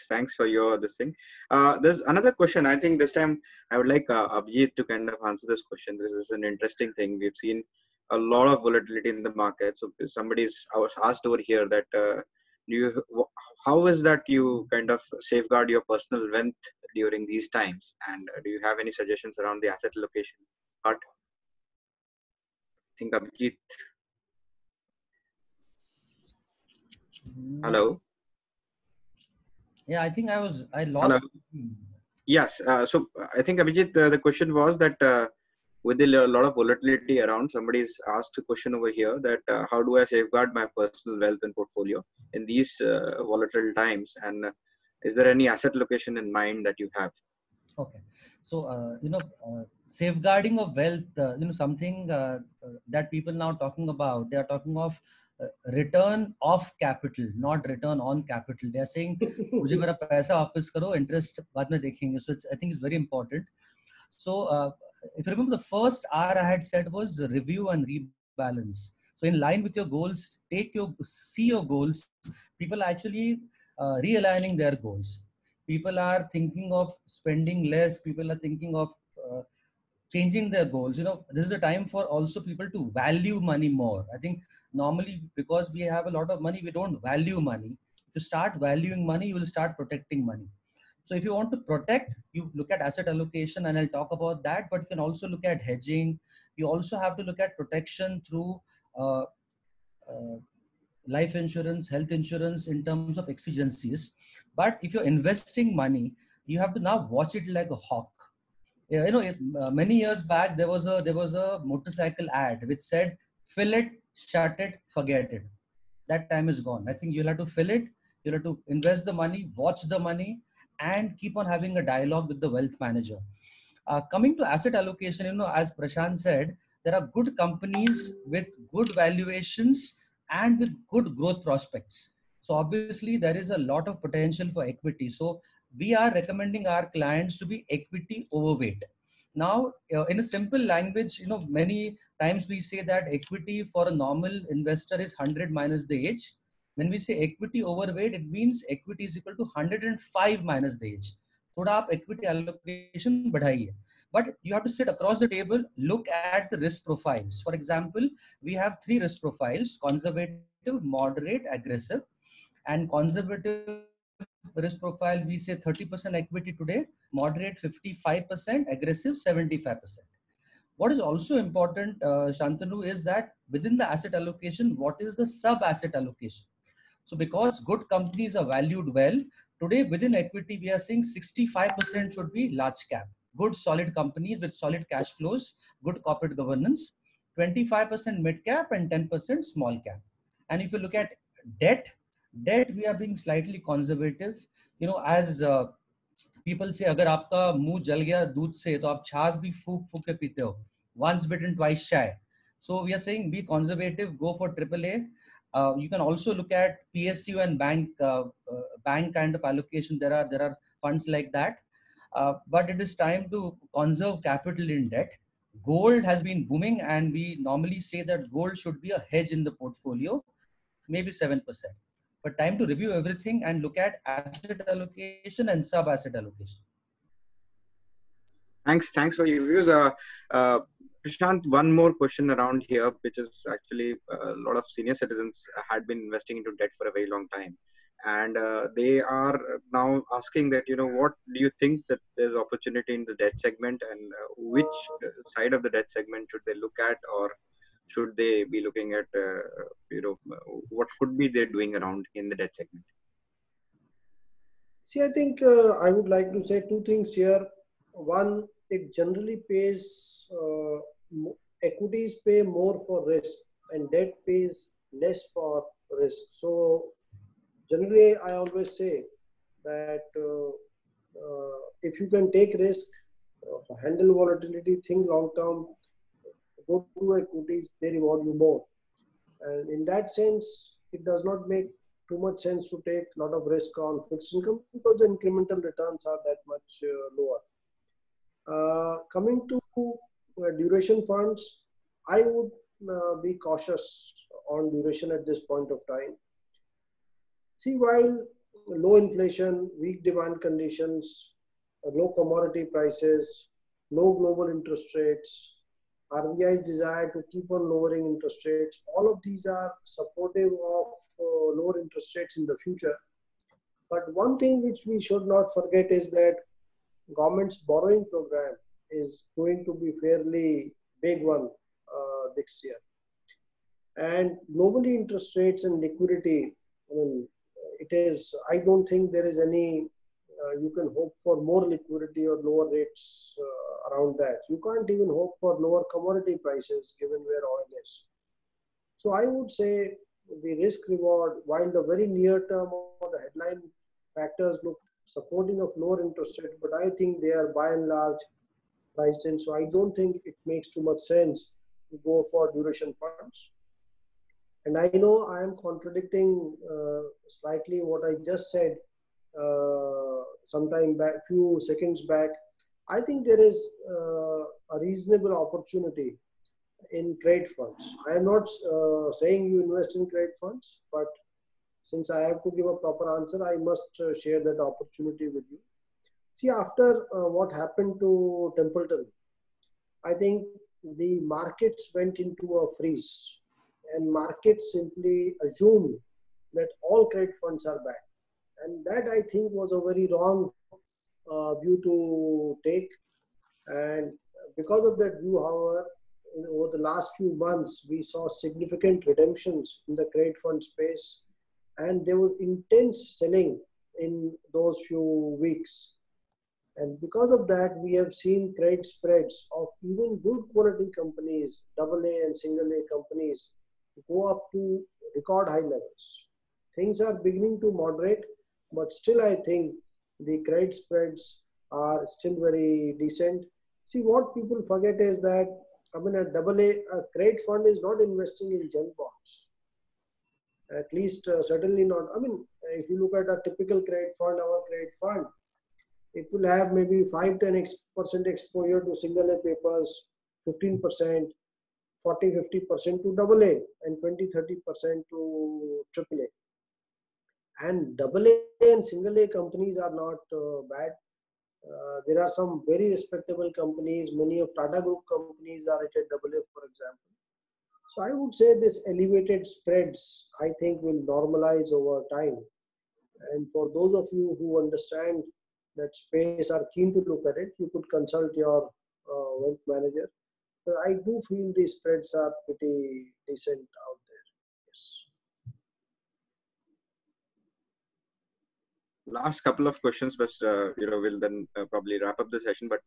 Thanks for your this thing. There's another question. I think this time I would like Abhijit to kind of answer this question because it's an interesting thing. We've seen a lot of volatility in the market. So I was asked over here that how is that you kind of safeguard your personal wealth during these times, and do you have any suggestions around the asset allocation part? I think Abhijit. Hello. Yeah, I think I lost. Hello. Yes. So I think Abhijit, the question was that with a lot of volatility around, somebody's asked a question over here that how do I safeguard my personal wealth and portfolio in these volatile times, and is there any asset allocation in mind that you have? Okay, so safeguarding of wealth, something that people now talking about. They are talking of return of capital, not return on capital. They are saying, "मुझे मेरा पैसा वापस करो, interest बाद में देखेंगे." So I think it's very important. So if you remember, the first R I had said was review and rebalance. So in line with your goals, see your goals. People are actually realigning their goals. People are thinking of spending less. People are thinking of changing their goals. This is a time for also people to value money more. I think normally because we have a lot of money, we don't value money. If you start valuing money, you will start protecting money. So if you want to protect, you look at asset allocation, and I'll talk about that, but you can also look at hedging. You also have to look at protection through life insurance, health insurance in terms of exigencies. But if you're investing money, you have to now watch it like a hawk. Yeah, many years back, there was a motorcycle ad which said, fill it, shut it, forget it. That time is gone. I think you'll have to fill it, you'll have to invest the money, watch the money, and keep on having a dialogue with the wealth manager. Coming to asset allocation, as Prashant said, there are good companies with good valuations and with good growth prospects. So obviously there is a lot of potential for equity. So we are recommending our clients to be equity overweight. Now, in a simple language, many times we say that equity for a normal investor is 100 minus the age. When we say equity overweight, it means equity is equal to 105 minus the age. थोड़ा आप equity allocation बढ़ाइए. But you have to sit across the table, look at the risk profiles. For example, we have 3 risk profiles: conservative, moderate, aggressive. And conservative risk profile, we say 30% equity today, moderate 55%, aggressive 75%. What is also important, Shantanu, is that within the asset allocation, what is the sub-asset allocation? So because good companies are valued well, today within equity, we are saying 65% should be large cap. Good solid companies with solid cash flows, good corporate governance, 25% mid cap and 10% small cap. And if you look at debt, we are being slightly conservative. As people say, अगर आपका मुंह जल गया दूध से तो आप छाछ भी फूक के पीते हो. Once bitten, twice shy. So we are saying be conservative, go for AAA. You can also look at PSU and bank kind of allocation. There are funds like that. But it is time to conserve capital in debt. Gold has been booming, and we normally say that gold should be a hedge in the portfolio, maybe 7%. But time to review everything and look at asset allocation and sub-asset allocation. Thanks for your views. Prashant, one more question around here, which is actually a lot of senior citizens had been investing into debt for a very long time. And they are now asking that, what do you think that there's opportunity in the debt segment, and which side of the debt segment should they look at, or should they be looking at, what could be they doing around in the debt segment? See, I think I would like to say two things here. One, it generally pays, equities pay more for risk and debt pays less for risk. So generally, I always say that if you can take risk, handle volatility, think long term, go to equities, they reward you more. And in that sense, it does not make too much sense to take a lot of risk on fixed income because the incremental returns are that much lower. Coming to duration funds, I would be cautious on duration at this point of time. See, while low inflation, weak demand conditions, low commodity prices, low global interest rates, RBI's desire to keep on lowering interest rates, all of these are supportive of lower interest rates in the future. But one thing which we should not forget is that government's borrowing program is going to be fairly big one next year. And globally interest rates and liquidity, I don't think there is any, you can hope for more liquidity or lower rates around that. You can't even hope for lower commodity prices given where oil is. So I would say the risk reward, while the very near term or the headline factors look supporting of lower interest rate, but I think they are by and large priced in. So I don't think it makes too much sense to go for duration funds. And I know I am contradicting slightly what I just said sometime back, few seconds back. I think there is a reasonable opportunity in credit funds. I am not saying you invest in credit funds, but since I have to give a proper answer, I must share that opportunity with you. See, after what happened to Templeton, I think the markets went into a freeze and markets simply assumed that all credit funds are bad. And that I think was a very wrong view to take. And because of that view, however, over the last few months, we saw significant redemptions in the credit fund space, and there was intense selling in those few weeks. And because of that, we have seen credit spreads of even good quality companies, AA and single A companies, go up to record high levels. Things are beginning to moderate, but still I think the credit spreads are still very decent. See, what people forget is that, a credit fund is not investing in junk bonds. At least certainly not. If you look at a typical credit fund, our credit fund, it will have maybe 5-10% exposure to single A papers, 15%, 40-50% to AA, and 20-30% to AAA. And AA and single A companies are not bad. There are some very respectable companies. Many of Tata Group companies are rated AA, for example. So I would say this elevated spreads, I think, will normalize over time. And for those of you who understand that space, are keen to look at it, you could consult your wealth manager. But I do feel the spreads are pretty decent out there. Yes. Last couple of questions, but we'll then probably wrap up the session. But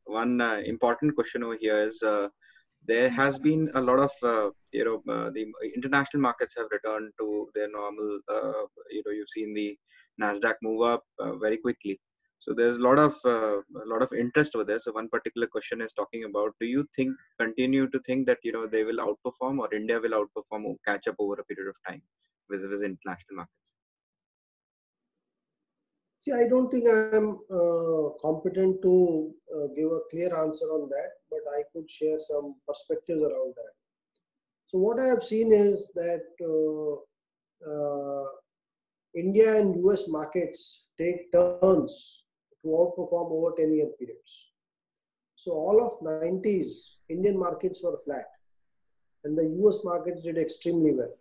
one important question over here is there has been a lot of the international markets have returned to their normal. You've seen the Nasdaq move up very quickly. So there's a lot of interest over there. So one particular question is talking about: do you continue to think that they will outperform, or India will outperform or catch up over a period of time with international markets? See, I don't think I'm competent to give a clear answer on that, but I could share some perspectives around that. So what I have seen is that India and US markets take turns to outperform over 10-year periods. So all of 90s, Indian markets were flat and the US markets did extremely well.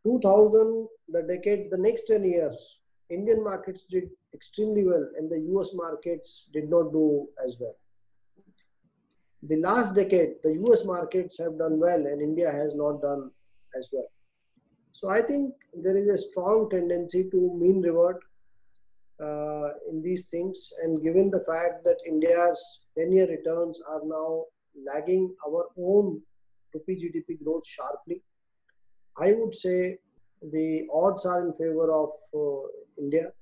2000, the decade, the next 10 years, Indian markets did extremely well and the US markets did not do as well. The last decade, the US markets have done well and India has not done as well. So I think there is a strong tendency to mean revert in these things, and given the fact that India's 10-year returns are now lagging our own rupee GDP growth sharply, I would say the odds are in favor of India.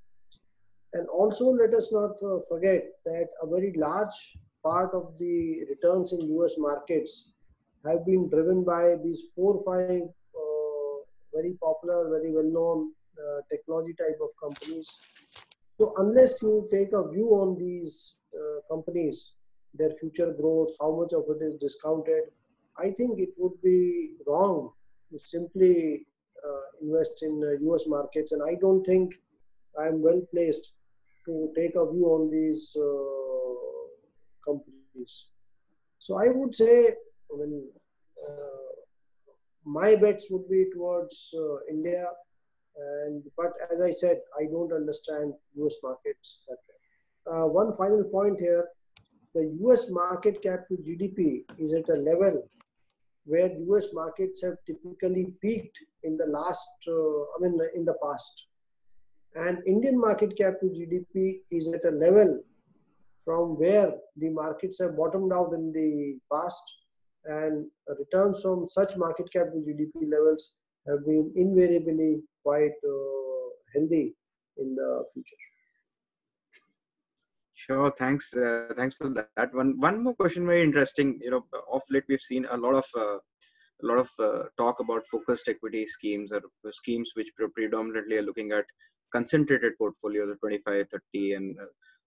And also let us not forget that a very large part of the returns in US markets have been driven by these 4 or 5 very popular, very well-known technology type of companies. So unless you take a view on these companies, their future growth, how much of it is discounted, I think it would be wrong to simply invest in US markets. And I don't think I am well placed to take a view on these companies. So I would say, I mean, my bets would be towards India. But as I said, I don't understand US markets that well. One final point here, the US market cap to GDP is at a level where US markets have typically peaked in the in the past. And Indian market cap to GDP is at a level from where the markets have bottomed out in the past, and returns from such market cap to GDP levels have been invariably quite healthy in the future. Sure, thanks. Thanks for that. One more question, very interesting. Of late we've seen a lot of talk about focused equity schemes, or schemes which predominantly are looking at concentrated portfolios of 25, 30, and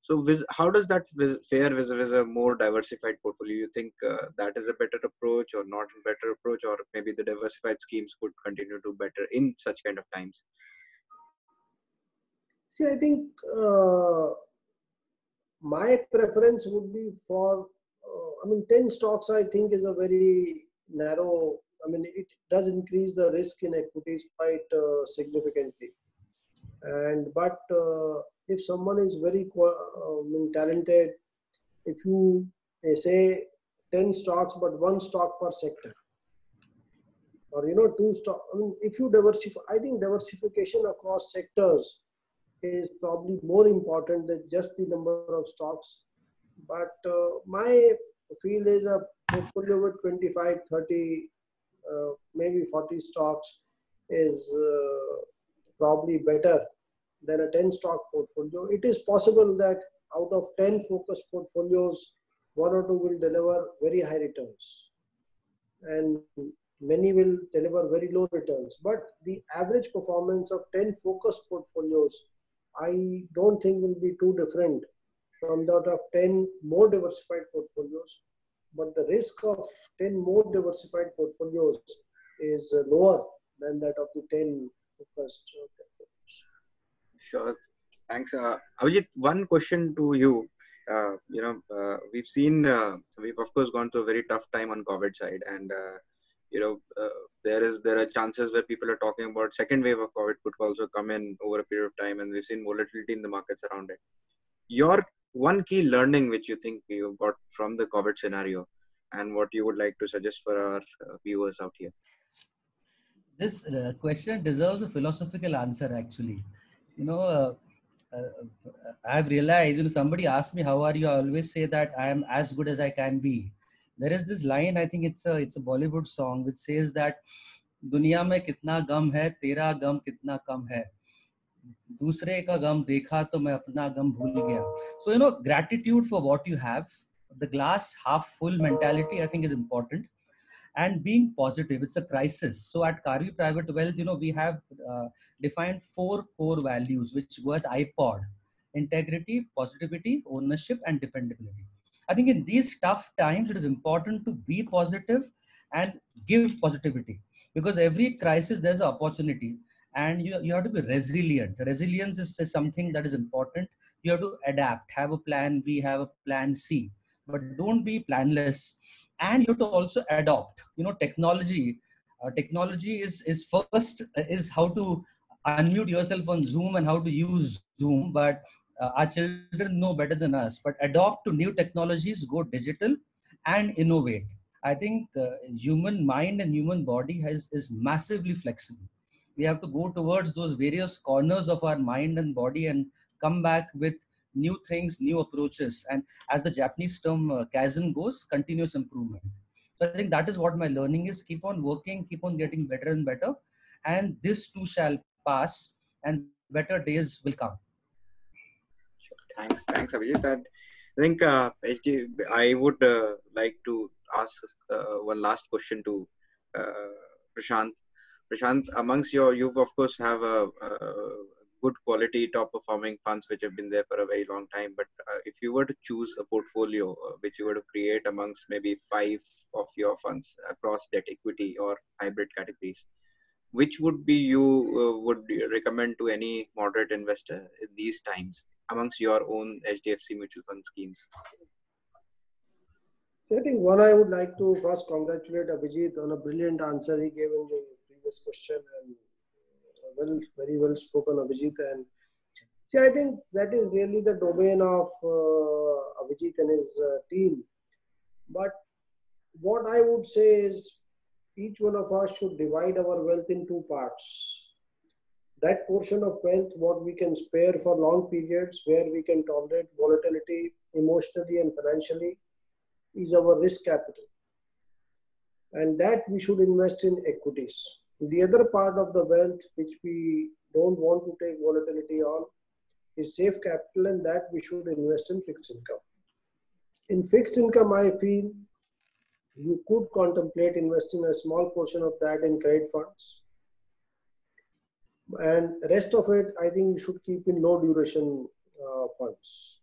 so how does that fare vis-a-vis a more diversified portfolio? You think that is a better approach, or not a better approach, or maybe the diversified schemes could continue to better in such kind of times? See, I think my preference would be for, 10 stocks I think is a very narrow, it does increase the risk in equities quite significantly. But if someone is very talented, if you say 10 stocks but 1 stock per sector, or 2 stock, if you diversify, I think diversification across sectors is probably more important than just the number of stocks. But my feel is a portfolio with 25, 30, maybe 40 stocks is probably better than a 10 stock portfolio. It is possible that out of 10 focused portfolios, 1 or 2 will deliver very high returns and many will deliver very low returns. But the average performance of 10 focused portfolios, I don't think will be too different from that of 10 more diversified portfolios. But the risk of 10 more diversified portfolios is lower than that of the 10 focused portfolios. Sure. Thanks. Abhijit, one question to you. We've seen, we've of course gone through a very tough time on COVID side, and there are chances where people are talking about second wave of COVID could also come in over a period of time, and we've seen volatility in the markets around it. Your one key learning which you think you got from the COVID scenario, and what you would like to suggest for our viewers out here? This question deserves a philosophical answer, actually. I've realized, somebody asked me, how are you? I always say that I am as good as I can be. There is this line, I think it's a Bollywood song, which says that दुनिया में कितना गम है, तेरा गम कितना कम है, दूसरे का गम देखा तो मैं अपना गम भूल गया. So, gratitude for what you have, the glass half full mentality, I think is important. And being positive, it's a crisis. So at Karvy Private Wealth, we have defined 4 core values, which was iPod: integrity, positivity, ownership, and dependability. I think in these tough times, it is important to be positive and give positivity, because every crisis there's an opportunity, and you have to be resilient. Resilience is something that is important. You have to adapt, have a plan B, have a plan C. but don't be planless. And you have to also adopt, technology. Technology is first is how to unmute yourself on Zoom and how to use Zoom, but our children know better than us. But adopt to new technologies, go digital and innovate. I think human mind and human body is massively flexible. We have to go towards those various corners of our mind and body and come back with new things, new approaches. And as the Japanese term Kaizen goes, continuous improvement. So I think that is what my learning is. Keep on working, keep on getting better and better. And this too shall pass and better days will come. Thanks, Abhijit. And I think I would like to ask one last question to uh, Prashant. Prashant, amongst you've of course have a good quality, top performing funds which have been there for a very long time. But if you were to choose a portfolio which you were to create amongst maybe 5 of your funds across debt, equity, or hybrid categories, which would be you would recommend to any moderate investor in these times amongst your own HDFC mutual fund schemes? I think one, I would like to first congratulate Abhijit on a brilliant answer he gave in the previous question, and very well spoken, Abhijit. And see, I think that is really the domain of Abhijit and his team. But what I would say is each one of us should divide our wealth in two parts. That portion of wealth, what we can spare for long periods, where we can tolerate volatility emotionally and financially, is our risk capital. And that we should invest in equities. The other part of the wealth, which we don't want to take volatility on, is safe capital, and that we should invest in fixed income. In fixed income, I feel you could contemplate investing a small portion of that in credit funds. And rest of it, I think you should keep in low duration funds.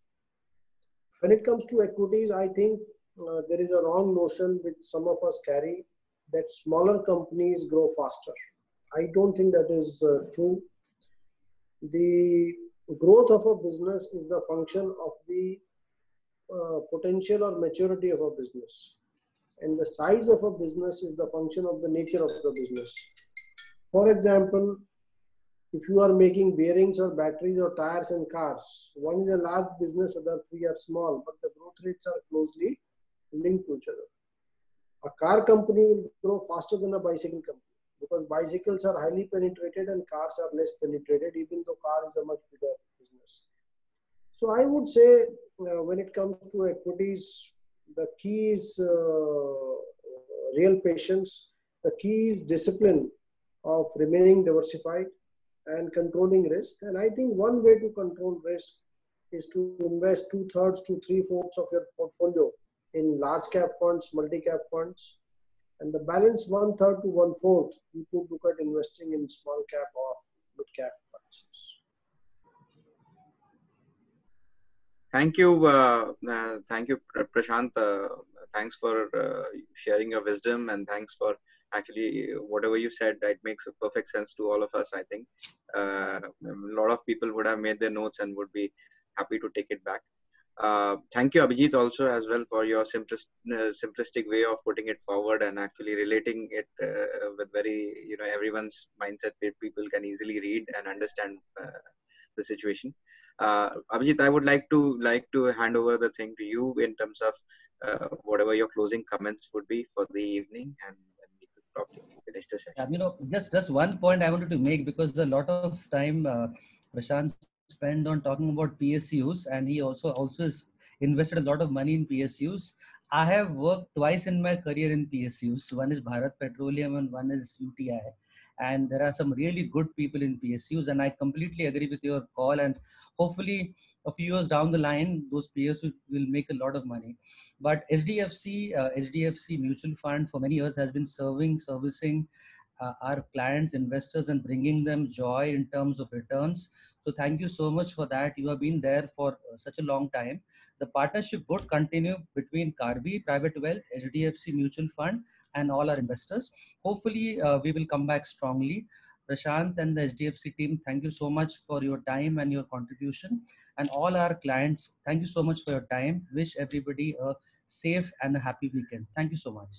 When it comes to equities, I think there is a wrong notion which some of us carry, that smaller companies grow faster. I don't think that is true. The growth of a business is the function of the potential or maturity of a business. And the size of a business is the function of the nature of the business. For example, if you are making bearings or batteries or tires and cars, one is a large business, other three are small, but the growth rates are closely linked to each other. A car company will grow faster than a bicycle company because bicycles are highly penetrated and cars are less penetrated, even though car is a much bigger business. So I would say when it comes to equities, the key is real patience. The key is discipline of remaining diversified and controlling risk. And I think one way to control risk is to invest 2/3 to 3/4 of your portfolio in large cap funds, multi-cap funds, and the balance 1/3 to 1/4 you could look at investing in small cap or mid cap funds. Thank you, Prashant. Thanks for sharing your wisdom, and thanks for actually whatever you said. It makes a perfect sense to all of us. I think a lot of people would have made their notes and would be happy to take it back. Thank you, Abhijit, also as well for your simplistic way of putting it forward and actually relating it with very everyone's mindset where people can easily read and understand the situation. Abhijit, I would like to hand over the thing to you in terms of whatever your closing comments would be for the evening, and then we could probably finish the session. Just one point I wanted to make, because a lot of time Prashant spent on talking about PSUs, and he also has invested a lot of money in PSUs. I have worked twice in my career in PSUs. One is Bharat Petroleum and one is UTI. And there are some really good people in PSUs, and I completely agree with your call. And hopefully a few years down the line, those PSUs will make a lot of money. But HDFC Mutual Fund for many years has been servicing our clients, investors, and bringing them joy in terms of returns. So thank you so much for that. You have been there for such a long time. The partnership would continue between Karvy Private Wealth, HDFC Mutual Fund, and all our investors. Hopefully, we will come back strongly. Prashant and the HDFC team, thank you so much for your time and your contribution. And all our clients, thank you so much for your time. Wish everybody a safe and a happy weekend. Thank you so much.